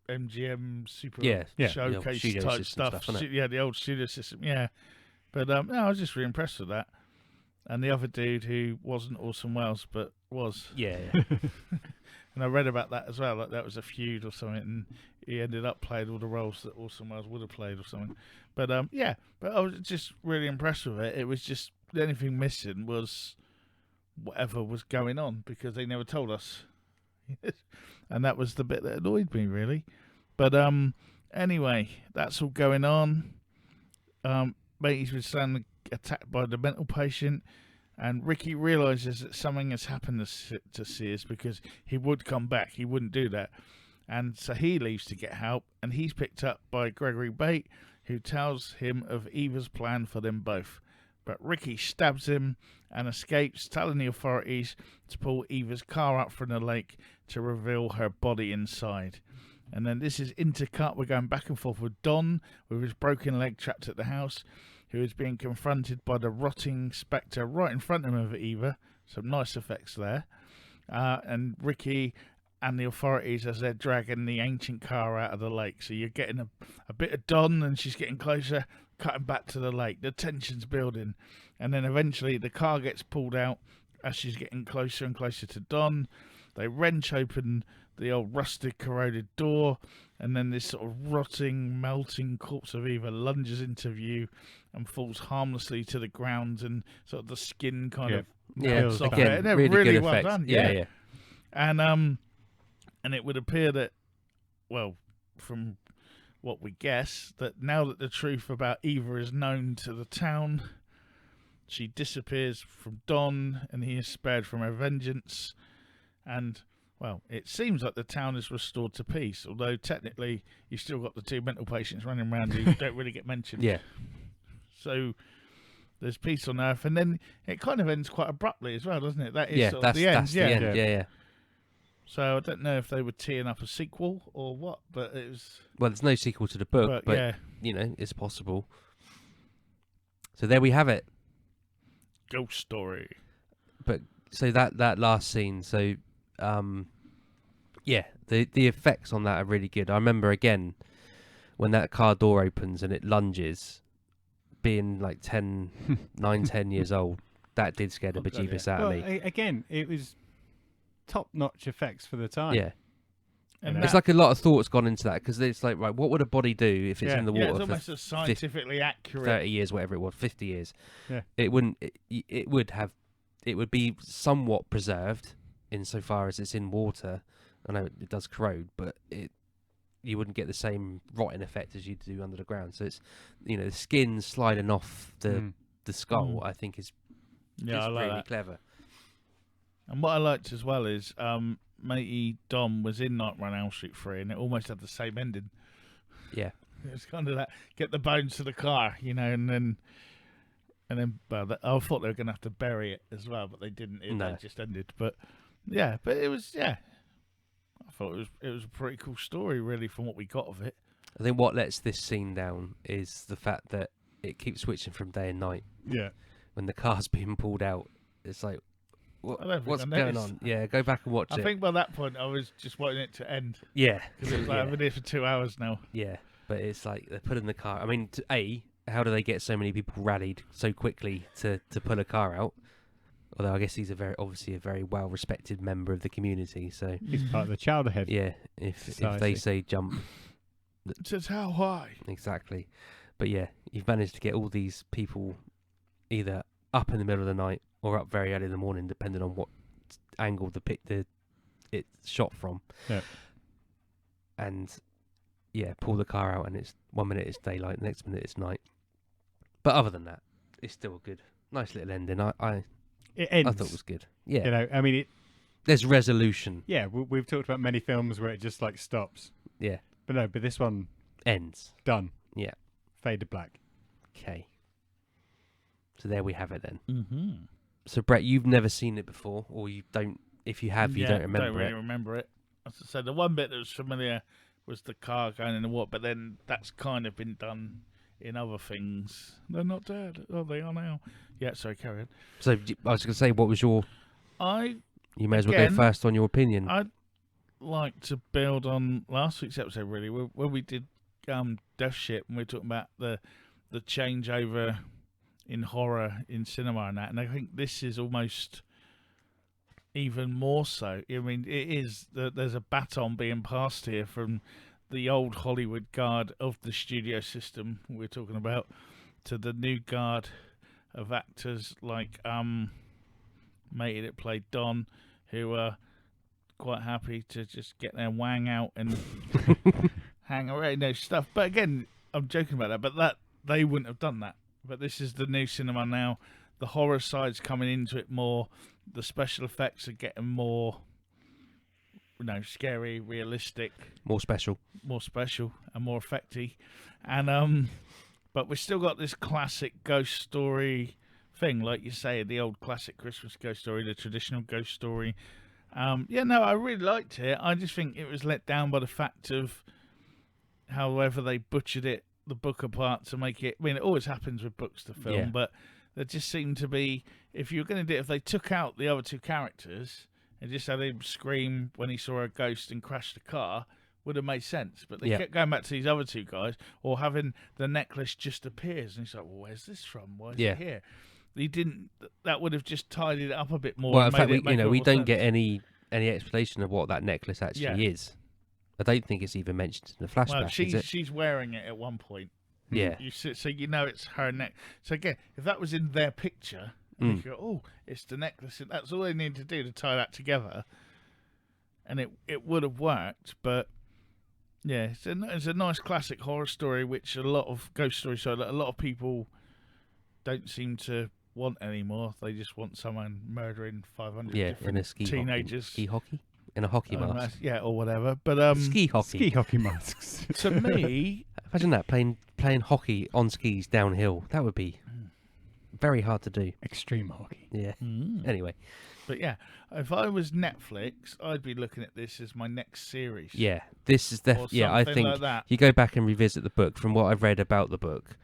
MGM, super Yeah, yeah. showcase studio type system stuff. stuff, innit? Yeah, the old studio system. Yeah, but no, I was just really impressed with that. And the other dude who wasn't Orson Welles but was. yeah, And I read about that as well, like that was a feud or something, and he ended up playing all the roles that Orson Welles would have played or something. But but I was just really impressed with it. It was just the only thing missing was whatever was going on, because they never told us. And that was the bit that annoyed me, really. But anyway, that's all going on. Matey's been saying attacked by the mental patient, and Ricky realises that something has happened to Sears, because he would come back. He wouldn't do that. And so he leaves to get help, and he's picked up by Gregory Bate, who tells him of Eva's plan for them both. But Ricky stabs him and escapes, telling the authorities to pull Eva's car up from the lake to reveal her body inside. And then this is intercut. We're going back and forth with Don, with his broken leg trapped at the house, who is being confronted by the rotting spectre right in front of him of Eva. Some nice effects there. And Ricky and the authorities as they're dragging the ancient car out of the lake. So you're getting a bit of Don, and she's getting closer, cutting back to the lake. The tension's building. And then eventually the car gets pulled out as she's getting closer and closer to Don. They wrench open the old rusted, corroded door, and then this sort of rotting, melting corpse of Eva lunges into view and falls harmlessly to the ground, and sort of the skin kind of melts Feels off bad. it. again, They're really good well effects. done. Yeah. And it would appear that, well, from what we guess, that now that the truth about Eva is known to the town, she disappears from Don, and he is spared from her vengeance. And, well, it seems like the town is restored to peace, although technically you've still got the two mental patients running around who don't really get mentioned. Yeah. So there's peace on Earth, and then it kind of ends quite abruptly as well, doesn't it? That is Yeah, sort of that's the end. the end. Yeah. So I don't know if they were teeing up a sequel or what, but it was. Well, there's no sequel to the book, but yeah, it's possible. So there we have it. ghost story. But so that last scene, so the effects on that are really good. I remember again when that car door opens and it lunges, being like 10 years old, that did scare the Oh, God, bejeebus yeah. out of me. Again, it was top-notch effects for the time. Yeah. And It's like a lot of thought's gone into that, because it's like, right, what would a body do if it's Yeah. in the yeah, it's water almost for a scientifically accurate. 30 years, whatever it was, 50 years? Yeah. It wouldn't. It would have it would be somewhat preserved insofar as it's in water. I know it does corrode, but you wouldn't get the same rotting effect as you do under the ground. So it's, the skin sliding off the skull, I think is I like really that. clever. And what I liked as well is matey Dom was in Night Run Elm Street 3, and it almost had the same ending. Yeah. It was kind of that, get the bones to the car, and then well, I thought they were going to have to bury it as well, but they didn't. It just ended. But it was, I thought it was a pretty cool story, really, from what we got of it. I think what lets this scene down is the fact that it keeps switching from day and night. Yeah. When the car's being pulled out, it's like, what's I going noticed. on? Yeah, go back and watch it. I think by that point I was just wanting it to end. Yeah. Because it's like, I've been here for 2 hours now. Yeah, but it's like they're putting the car. I mean, how do they get so many people rallied so quickly to pull a car out? Although I guess he's obviously a very well respected member of the community. So he's part of the chowderhead. Yeah, if they say jump, it says how high. Exactly. But yeah, you've managed to get all these people either up in the middle of the night or up very early in the morning, depending on what angle it's shot from. Yeah. And pull the car out, and it's 1 minute it's daylight, the next minute it's night. But other than that, it's still a good, nice little ending. It ends. I thought it was good. Yeah. I mean, there's resolution. Yeah, we've talked about many films where it just like stops. Yeah. But this one ends. Done. Yeah. Fade to black. Okay. So there we have it then. Mm-hmm. So Brett, you've never seen it before, or you don't. If you have, you don't remember don't really remember it. As I said, the one bit that was familiar was the car going in the water, but then that's kind of been done in other things. They're not dead. Oh, they are now. Yeah, sorry, carry on. So I was going to say, what was your... You may as well go first on your opinion. I'd like to build on last week's episode, really, where we did Death Ship, and we were talking about the changeover in horror in cinema and that. And I think this is almost even more so. I mean, it is there's a baton being passed here from the old Hollywood guard of the studio system we're talking about to the new guard of actors like matey that played Don, who are quite happy to just get their wang out and hang around, stuff. But again, I'm joking about that, but that they wouldn't have done that. But this is the new cinema now. The horror side's coming into it more. The special effects are getting more, scary, realistic, more special, and more effecty. And but we've still got this classic ghost story thing, like you say, the old classic Christmas ghost story, the traditional ghost story. I really liked it. I just think it was let down by the fact of however they butchered it, the book apart to make it. I mean, it always happens with books to film, but there just seemed to be, if you were going to do it, if they took out the other two characters and just had him scream when he saw a ghost and crash the car, would have made sense. But they kept going back to these other two guys, or having the necklace just appears, and he's like, well, where's this from? Why is it here? He didn't. That would have just tidied it up a bit more. Well, in fact, we don't get any explanation of what that necklace actually is. I don't think it's even mentioned in the flashback. Well, is it? she's wearing it at one point. Yeah. So it's her neck. So again, if that was in their picture, you go, oh, it's the necklace. That's all they need to do to tie that together, and it would have worked. But yeah, it's a nice classic horror story, which a lot of ghost stories, so a lot of people don't seem to want anymore. They just want someone murdering 500 in a teenagers. Ski hockey? In a hockey mask. Or whatever. But ski hockey masks. To me, imagine that playing hockey on skis downhill. That would be very hard to do. Extreme hockey. Yeah. Anyway. But yeah, if I was Netflix, I'd be looking at this as my next series. Yeah, this is definitely. I think like you go back and revisit the book. From what I've read about the book,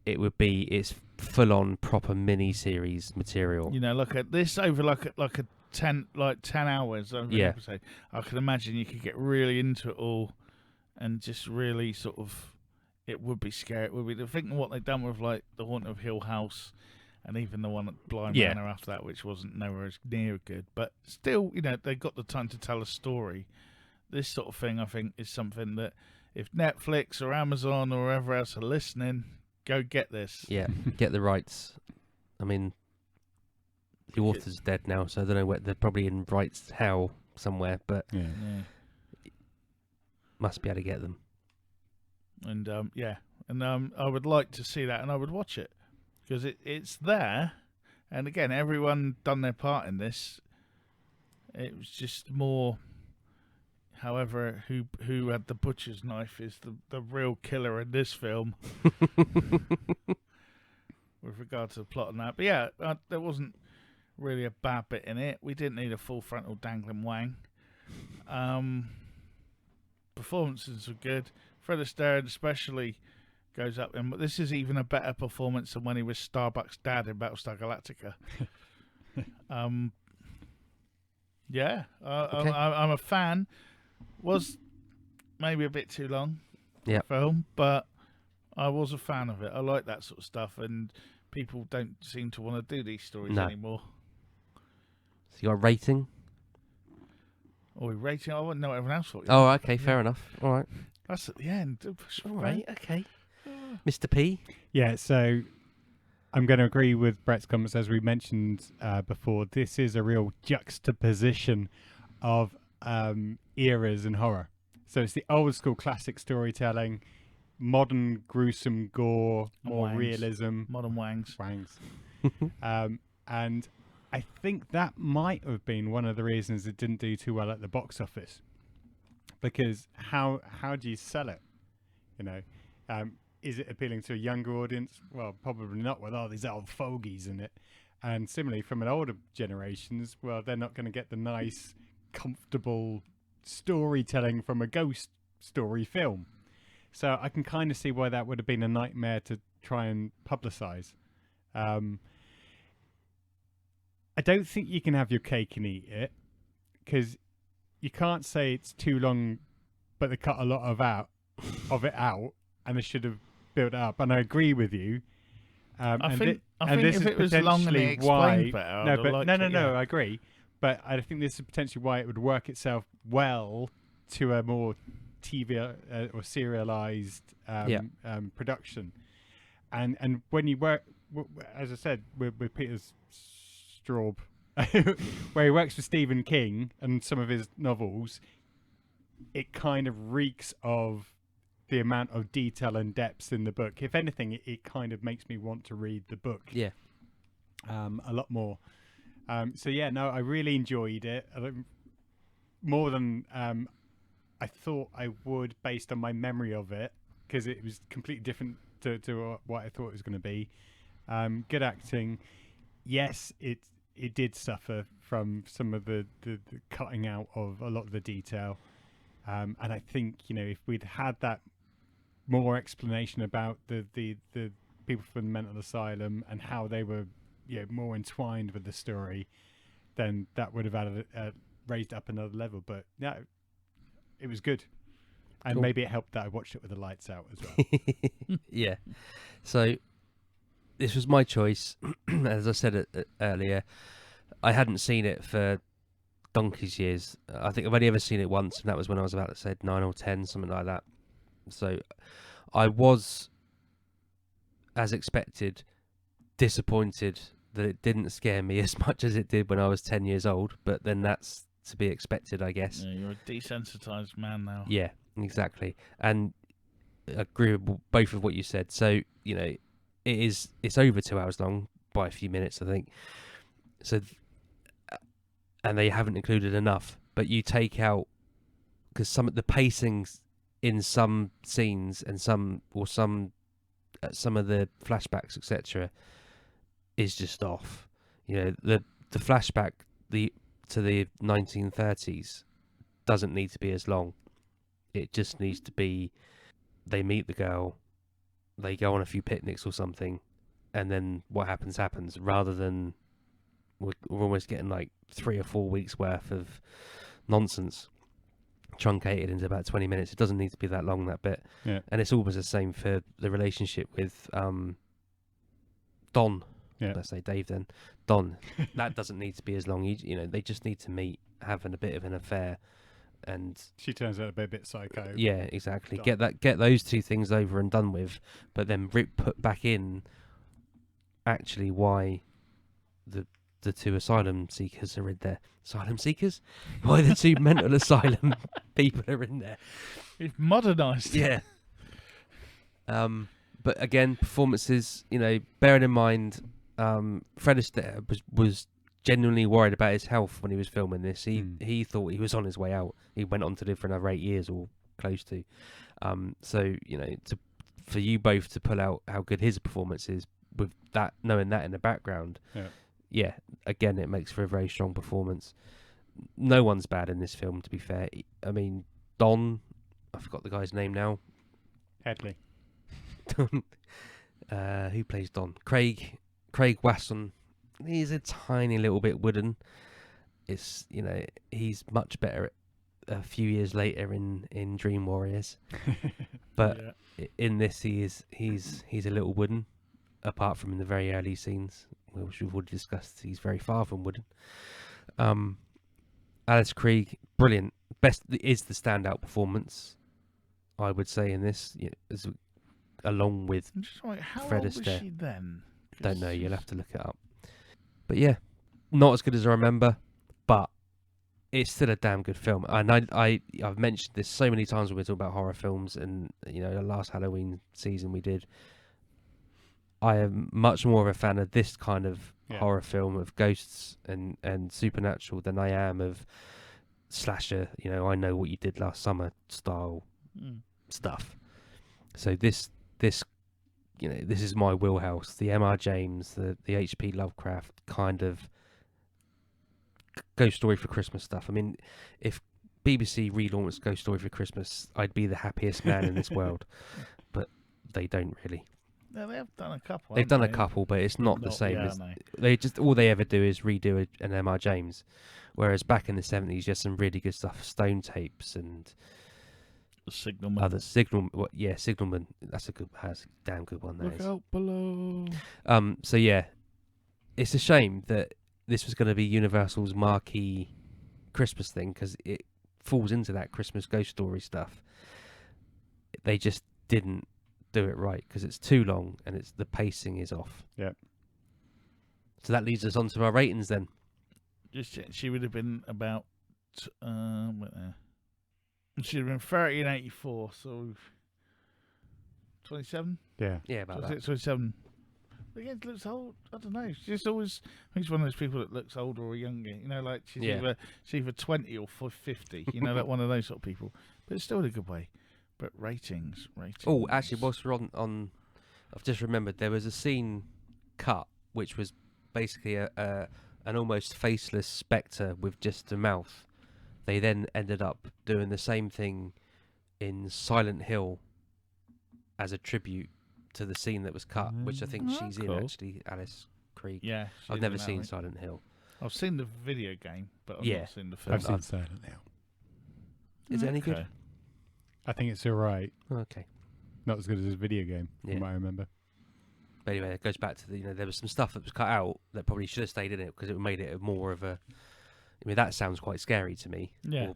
it's full on proper mini series material. Look at this over like a 10 hours over an episode. I can imagine you could get really into it all, and just really sort of, it would be scary. It would be thinking what they've done with like the Haunt of Hill House, and even the one at Blind Manor after that, which wasn't nowhere as near good. But still, they got the time to tell a story. This sort of thing, I think, is something that if Netflix or Amazon or wherever else are listening, go get this. Yeah, get the rights. I mean, the author's dead now, so I don't know where they're probably in rights hell somewhere, but Yeah. must be able to get them. And I would like to see that, and I would watch it because it's there. And again, everyone done their part in this. It was just more. However, who had the butcher's knife is the real killer in this film. With regard to the plot and that. But yeah, there wasn't really a bad bit in it. We didn't need a full frontal dangling wang. Performances were good. Fred Astaire especially goes up, but this is even a better performance than when he was Starbuck's dad in Battlestar Galactica. Yeah, Okay. I'm a fan. Was maybe a bit too long for Yep. a film, but I was a fan of it. I like that sort of stuff, and people don't seem to want to do these stories No. anymore. So you got a rating? Or we rating? I wouldn't know what everyone else thought. Oh, okay, fair enough. All right. That's at the end. All right, okay. Mr. P? Yeah, so I'm going to agree with Brett's comments. As we mentioned before, this is a real juxtaposition of eras in horror. So it's the old school classic storytelling, modern gruesome gore, more Wangs. realism. Modern wangs. Wangs. And I think that might have been one of the reasons it didn't do too well at the box office. Because how do you sell it? You know, is it appealing to a younger audience? Well, probably not with all these old fogies in it. And similarly, from an older generations, well, they're not going to get the nice, comfortable storytelling from a ghost story film. So I can kind of see why that would have been a nightmare to try and publicize. I don't think you can have your cake and eat it, because you can't say it's too long, but they cut a lot of it out, and they should have built it up. And I agree with you. I think if it was long and it explained better, No, I agree. But I think this is potentially why it would work itself well to a more TV or serialized production. And when you work, as I said, with Peter Straub, where he works with Stephen King and some of his novels, it kind of reeks of the amount of detail and depth in the book. If anything, it kind of makes me want to read the book. Yeah. A lot more. So yeah, no, I really enjoyed it. More than I thought I would, based on my memory of it, because it was completely different to what I thought it was going to be. Good acting. Yes, it did suffer from some of the cutting out of a lot of the detail. And I think, you know, if we'd had that more explanation about the people from the mental asylum and how they were, you know, more entwined with the story, then that would have added, raised up another level. But yeah, it was good. And Cool. Maybe it helped that I watched it with the lights out as well. Yeah. So this was my choice. As I said earlier, I hadn't seen it for donkey's years. I think I've only ever seen it once, and that was when I was about to say 9 or 10, something like that. So I was, as expected, disappointed that it didn't scare me as much as it did when I was 10 years old. But then that's to be expected, I guess. Yeah, you're a desensitized man now. Yeah, exactly. And I agree with both of what you said. So, you know, it's over 2 hours long by a few minutes, I think. So, and they haven't included enough. But you take out, because some of the pacings in some scenes and some of the flashbacks, etc., is just off. You know, the flashback to the 1930s doesn't need to be as long. It just needs to be, they meet the girl, they go on a few picnics or something, and then what happens, rather than we're almost getting like 3 or 4 weeks worth of nonsense truncated into about 20 minutes. It doesn't need to be that long, that bit. Yeah. And it's always the same for the relationship with Don. Yeah. Let's say Dave then. Don. That doesn't need to be as long. You know, they just need to meet, having a bit of an affair, and She turns out to be a bit psycho. yeah, exactly. Done. Get those two things over and done with, but then put back in actually why the two asylum seekers are in there. Asylum seekers? Why the two mental asylum people are in there? It's modernised. Yeah. But again, performances. Bearing in mind, Fred Astaire was genuinely worried about his health when he was filming this. He thought he was on his way out. He went on to live for another 8 years or close to. So for you both to pull out how good his performance is with that, knowing that in the background, yeah, again, it makes for a very strong performance. No one's bad in this film, to be fair. I mean, Don, I forgot the guy's name now. Headley. Who plays Don? Krige Wasson. He's a tiny little bit wooden. It's he's much better a few years later in Dream Warriors, but in this he's a little wooden. Apart from in the very early scenes, which we've already discussed, he's very far from wooden. Alice Krige, brilliant. Best is the standout performance, I would say, in this, along with How Fred old was Astaire. she then? Don't know. You'll have to look it up. But yeah, not as good as I remember, but it's still a damn good film. And I've mentioned this so many times when we talk about horror films, and the last Halloween season we did. I am much more of a fan of this kind of horror film of ghosts and supernatural than I am of slasher. I Know What You Did Last Summer style stuff. So this is my wheelhouse. The M.R. James, the H.P. Lovecraft kind of Ghost Story for Christmas stuff. I mean, if BBC relaunched Ghost Story for Christmas, I'd be the happiest man in this world. But they don't really. No, they have done a couple. They've done a couple, but it's not the same. Yeah, as no. They just all they ever do is redo an M.R. James, whereas back in the 70s, just some really good stuff, Stone Tapes and Signalman. other Signalman. That's a damn good one. That Look is. out below. So yeah, it's a shame that this was going to be Universal's marquee Christmas thing because it falls into that Christmas ghost story stuff. They just didn't do it right because it's too long and the pacing is off. Yeah. So that leads us on to our ratings then. She would have been about. She'd have been 30 and 84, so 27. Yeah. Yeah, about that. 27. Again, looks old. I don't know. She's always. I think she's one of those people that looks older or younger. Like she's either 20 or 50. Like one of those sort of people. But it's still in a good way. But ratings. Oh, actually, whilst we're on, I've just remembered there was a scene cut which was basically an almost faceless spectre with just a mouth. They then ended up doing the same thing in Silent Hill as a tribute to the scene that was cut, which I think she's in actually, Alice Krige. Yeah. I've never seen Silent Hill. I've seen the video game, but I've not seen the film. I've seen Silent Hill. Is it any good? I think it's alright. Okay. Not as good as his video game, from what I remember. But anyway, it goes back to there was some stuff that was cut out that probably should have stayed in it because it made it more of a. I mean, that sounds quite scary to me. Yeah. Or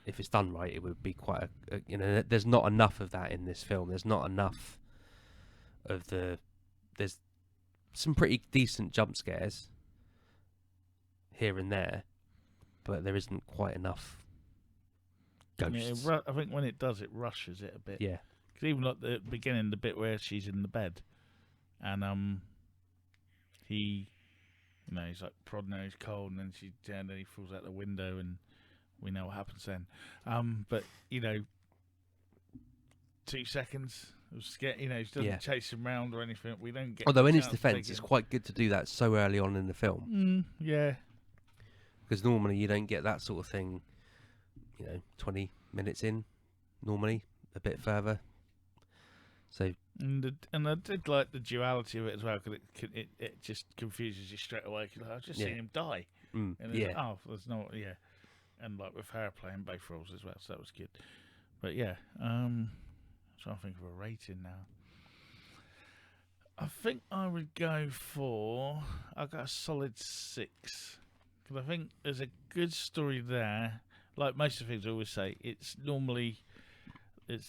if it's done right, it would be quite there's not enough of that in this film. There's not enough of there's some pretty decent jump scares here and there, but there isn't quite enough ghosts. Yeah, I think when it does, it rushes it a bit. Yeah. Because even at the beginning, the bit where she's in the bed, and he, he's like prodding her, he's cold, and then he falls out the window, and we know what happens then. But 2 seconds. It was scared, he doesn't chase him around or anything. We don't get. Although in his defence, it's quite good to do that so early on in the film. Yeah. Because normally you don't get that sort of thing. 20 minutes in, normally a bit further. So. And I did like the duality of it as well, because it just confuses you straight away. Cause I've just seen him die. And there's no and like with her playing both roles as well, so that was good. But yeah, I'm trying to think of a rating now. I think I would go for. I got a solid 6 because I think there's a good story there. Like most of the things I always say, it's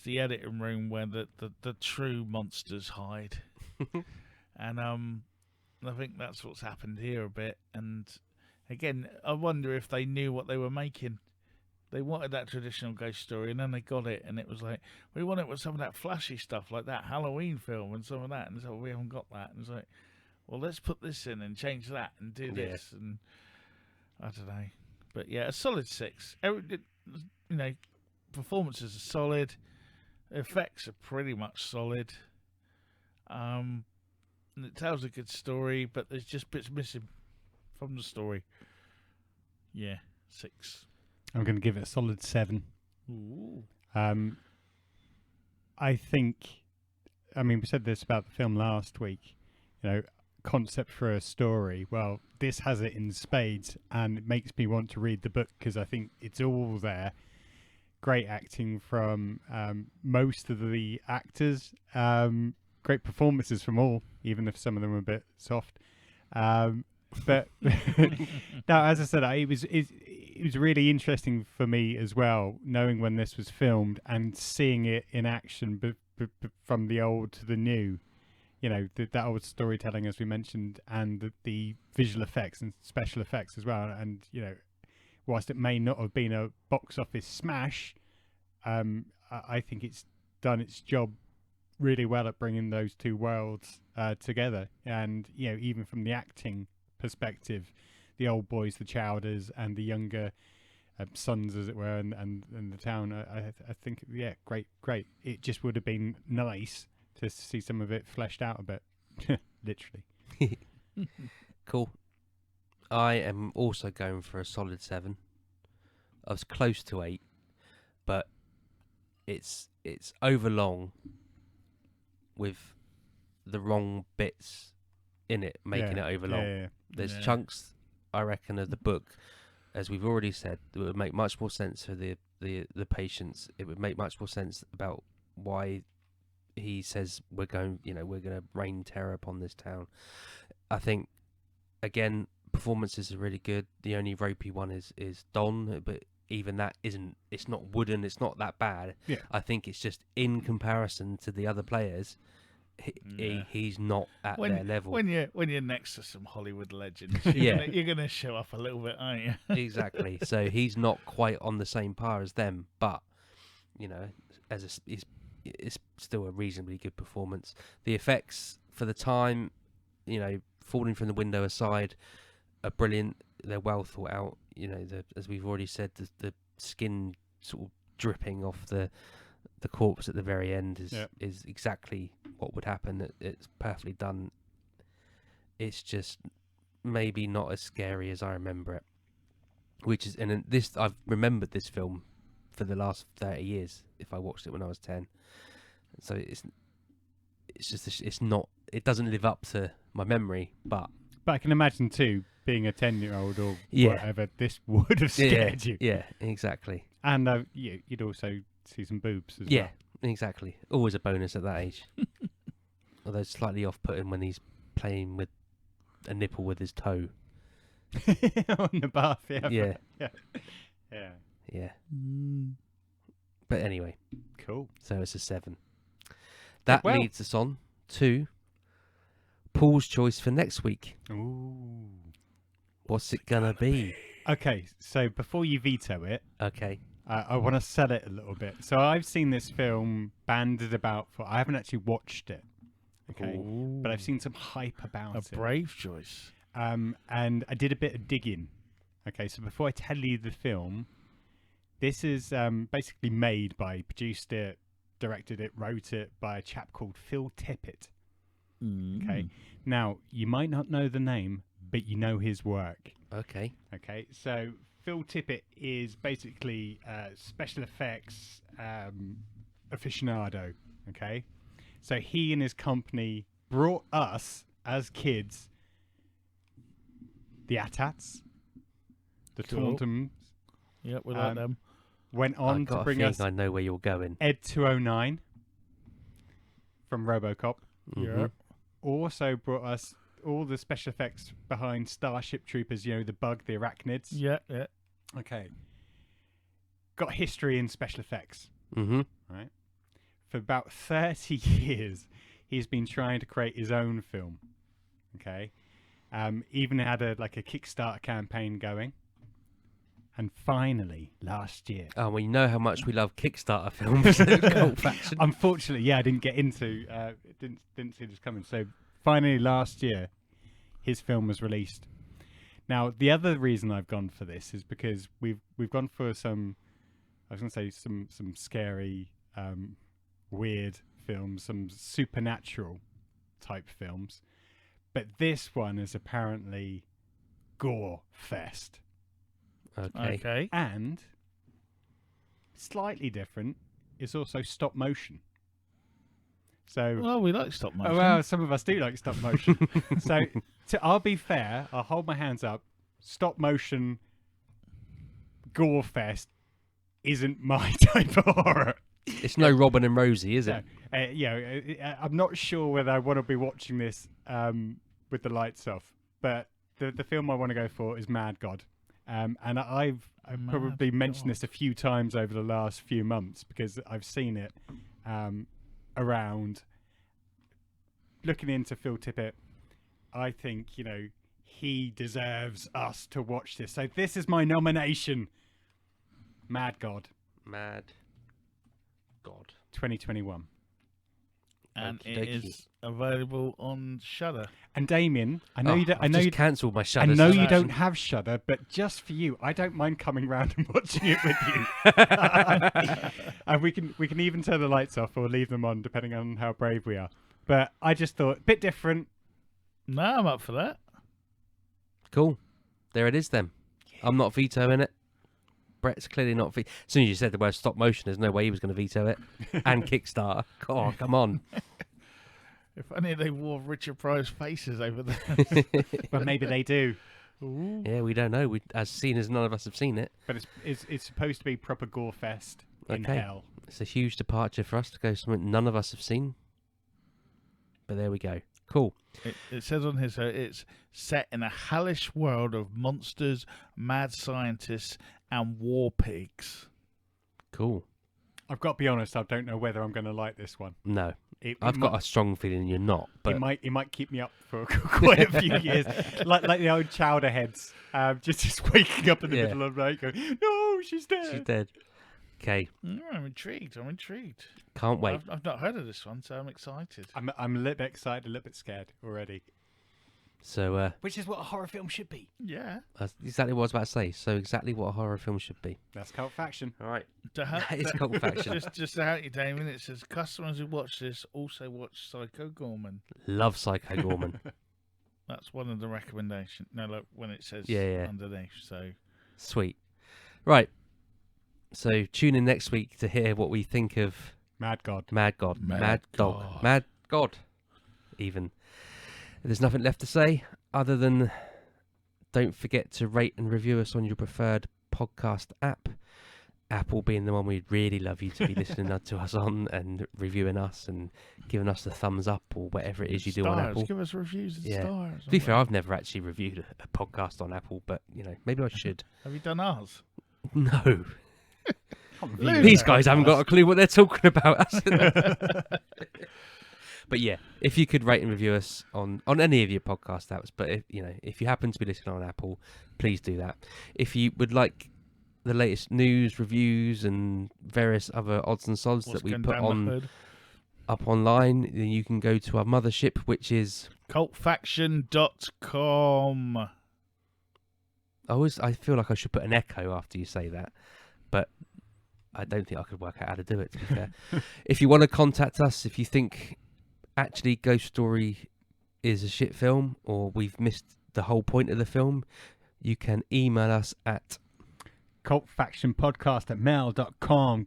the editing room where the true monsters hide, and And I think that's what's happened here a bit. And again, I wonder if they knew what they were making. They wanted that traditional ghost story, and then they got it, and it was like, we want it with some of that flashy stuff, like that Halloween film and some of that. And so we haven't got that. And it's like, well, let's put this in and change that and do this. And I don't know. But yeah, a solid 6. Performances are solid. Effects are pretty much solid. And it tells a good story, but there's just bits missing from the story. Yeah, 6. I'm going to give it a solid 7. Ooh. I think, we said this about the film last week, concept for a story. Well, this has it in spades, and it makes me want to read the book because I think it's all there. Great acting from most of the actors. Great performances from all, even if some of them were a bit soft. But no, as I said, it was really interesting for me as well, knowing when this was filmed and seeing it in action from the old to the new. That old storytelling, as we mentioned, and the visual effects and special effects as well. And whilst it may not have been a box office smash, I think it's done its job really well at bringing those two worlds together. And even from the acting perspective, the old boys, the Chowders, and the younger sons, as it were, and the town, I think, great. It just would have been nice to see some of it fleshed out a bit, literally. Cool. I am also going for a solid 7. I was close to 8, but it's overlong with the wrong bits in it, making it overlong. Yeah. There's chunks, I reckon, of the book, as we've already said, that would make much more sense for the patients. It would make much more sense about why he says we're going to rain terror upon this town. I think, again, performances are really good. The only ropey one is Don, but even that it's not wooden, it's not that bad. Yeah. I think it's just in comparison to the other players, he's not at their level. When you're next to some Hollywood legends, you're gonna show up a little bit, aren't you? Exactly. So he's not quite on the same par as them, but it's still a reasonably good performance. The effects for the time, falling from the window aside, are brilliant. They're well thought out. As we've already said, the skin sort of dripping off the corpse at the very end is exactly what would happen. It's perfectly done. It's just maybe not as scary as I remember it. I've remembered this film for the last 30 years. If I watched it when I was 10, so it doesn't live up to my memory. But I can imagine too, being a 10-year-old or whatever, this would have scared you. Yeah, exactly. And you'd also see some boobs as well. Yeah, exactly. Always a bonus at that age. Although slightly off-putting when he's playing with a nipple with his toe. On the bath, yeah. But anyway. Cool. So it's a 7. That leads us on to Paul's choice for next week. Ooh. What's it gonna be? Okay, so before you veto it, okay, I want to sell it a little bit. So I've seen this film banded about I haven't actually watched it, okay, but I've seen some hype about it. A brave choice. And I did a bit of digging. Okay, so before I tell you the film, this is basically produced it, directed it, wrote it by a chap called Phil Tippett. Okay, now you might not know the name, but you know his work. Okay, so Phil Tippett is basically special effects aficionado. Okay, so he and his company brought us as kids the AT-ATs, the Tauntums. Yep, we like them. Went on to bring us. I know where you're going. Ed 209 from RoboCop. Yeah. Also brought us all the special effects behind Starship Troopers, the bug, the arachnids. Yeah. Okay. Got history in special effects. Mm-hmm. Right. For about 30 years, he's been trying to create his own film. Okay. Even had a Kickstarter campaign going. And finally, last year. Oh, well, you know how much we love Kickstarter films at Cult Faction. Unfortunately, I didn't get into. Didn't see this coming. So finally, last year, his film was released. Now, the other reason I've gone for this is because we've gone for some. I was going to say some scary, weird films, some supernatural type films, but this one is apparently gore fest. Okay. And slightly different, it's also stop motion. So Well, we like stop motion. oh, well, some of us do like stop motion. So I'll be fair, I'll hold my hands up. Stop motion gore fest isn't my type of horror. It's no Robin and Rosie, is it? I'm not sure whether I want to be watching this with the lights off, but the film I want to go for is Mad God. And I've probably mentioned this a few times over the last few months because I've seen it around. Looking into Phil Tippett, I think, he deserves us to watch this. So this is my nomination. Mad God. Mad God. 2021. And Okie it dokie. is available on Shudder. And Damien, I know you don't. I I've know just you. cancelled my I Shudder know you subscription. don't have Shudder, but just for you, I don't mind coming round and watching it with you. And we can even turn the lights off or leave them on depending on how brave we are. But I just thought a bit different. No, I'm up for that. Cool. There it is then. I'm not vetoing it. Brett's clearly not. As soon as you said the word stop motion, there's no way he was going to veto it. And Kickstarter. God, come on. If only they wore Richard Pryor's faces over there. But maybe they do. Ooh. Yeah, we don't know. We, as seen as none of us have seen it. But it's supposed to be proper gore fest in Okay. hell. It's a huge departure for us to go something none of us have seen. But there we go. Cool. It says on here, so it's set in a hellish world of monsters, mad scientists, and war pigs. Cool. I've got to be honest. I don't know whether I'm going to like this one. No. It I've got a strong feeling you're not. But it might keep me up for quite a few years, like the old chowder heads, just waking up in the Yeah. middle of the night, going, "No, she's dead." she's dead. Okay. I'm intrigued. Can't wait. I've not heard of this one, so I'm excited. I'm a little bit excited, a little bit scared already. So, Which is what a horror film should be. Yeah. that's exactly what I was about to say. So, exactly what a horror film should be. That's Cult Faction. All right. That is Cult Faction. Just to help you, Damien, it says customers who watch this also watch Psycho Gorman. Love Psycho Gorman. That's one of the recommendations. No, look, when it says Yeah. underneath. So Sweet. Right. So, tune in next week to hear what we think of Mad God. Mad God. Mad Dog. God. Mad God. Even. There's nothing left to say other than don't forget to rate and review us on your preferred podcast app. Apple being the one we'd really love you to be listening to us on and reviewing us and giving us the thumbs up or whatever it is you do on stars, Apple. give us reviews and Yeah. stars. To be fair, I've never actually reviewed a podcast on Apple, but maybe I should. Have you done ours? No. Lou, These guys haven't got a clue what they're talking about. But yeah, if you could rate and review us on any of your podcast apps, but if you happen to be listening on Apple, please do that. If you would like the latest news, reviews, and various other odds and sods What's that we going put down the hood? up online, then you can go to our mothership, which is cultfaction.com. I feel like I should put an echo after you say that, but I don't think I could work out how to do it, to be fair. If you want to contact us, if you think actually Ghost Story is a shit film or we've missed the whole point of the film, you can email us at cultfactionpodcast@mail.com.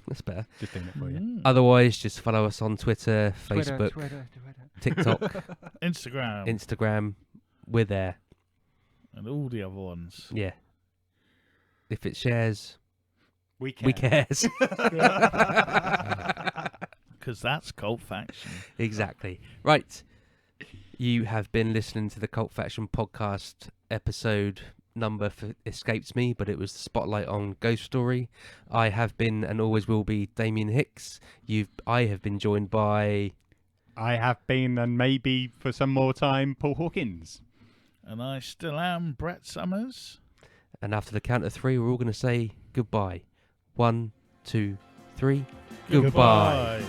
that's better. Just doing it for you. Mm. Otherwise, just follow us on Twitter, Facebook, Twitter. TikTok, Instagram. Instagram. We're there. And all the other ones. Yeah. If it shares, We we cares. Because that's Cult Faction. Exactly. Right. You have been listening to the Cult Faction podcast. Episode number escapes me, but it was the spotlight on Ghost Story. I have been and always will be Damien Hicks. I have been joined by I have been, and maybe for some more time, Paul Hawkins. And I still am Brett Summers. And after the count of 3, we're all going to say goodbye. 1, 2, 3. Goodbye.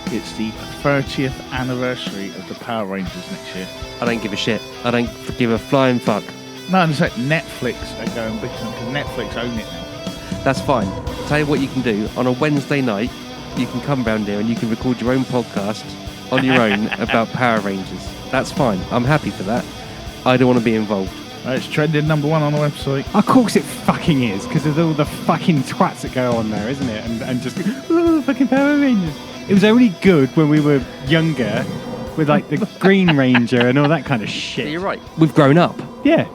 It's the 30th anniversary of the Power Rangers next year. I don't give a shit. I don't give a flying fuck. No, I'm just like Netflix are going big time because Netflix own it now. That's fine. I'll tell you what you can do. On a Wednesday night, you can come round here and you can record your own podcast on your own about Power Rangers. That's fine. I'm happy for that. I don't want to be involved. It's trending #1 on the website. Of course it fucking is, because of all the fucking twats that go on there, isn't it? And just, oh, fucking Power Rangers. It was only good when we were younger, with like the Green Ranger and all that kind of shit. You're right. We've grown up. Yeah.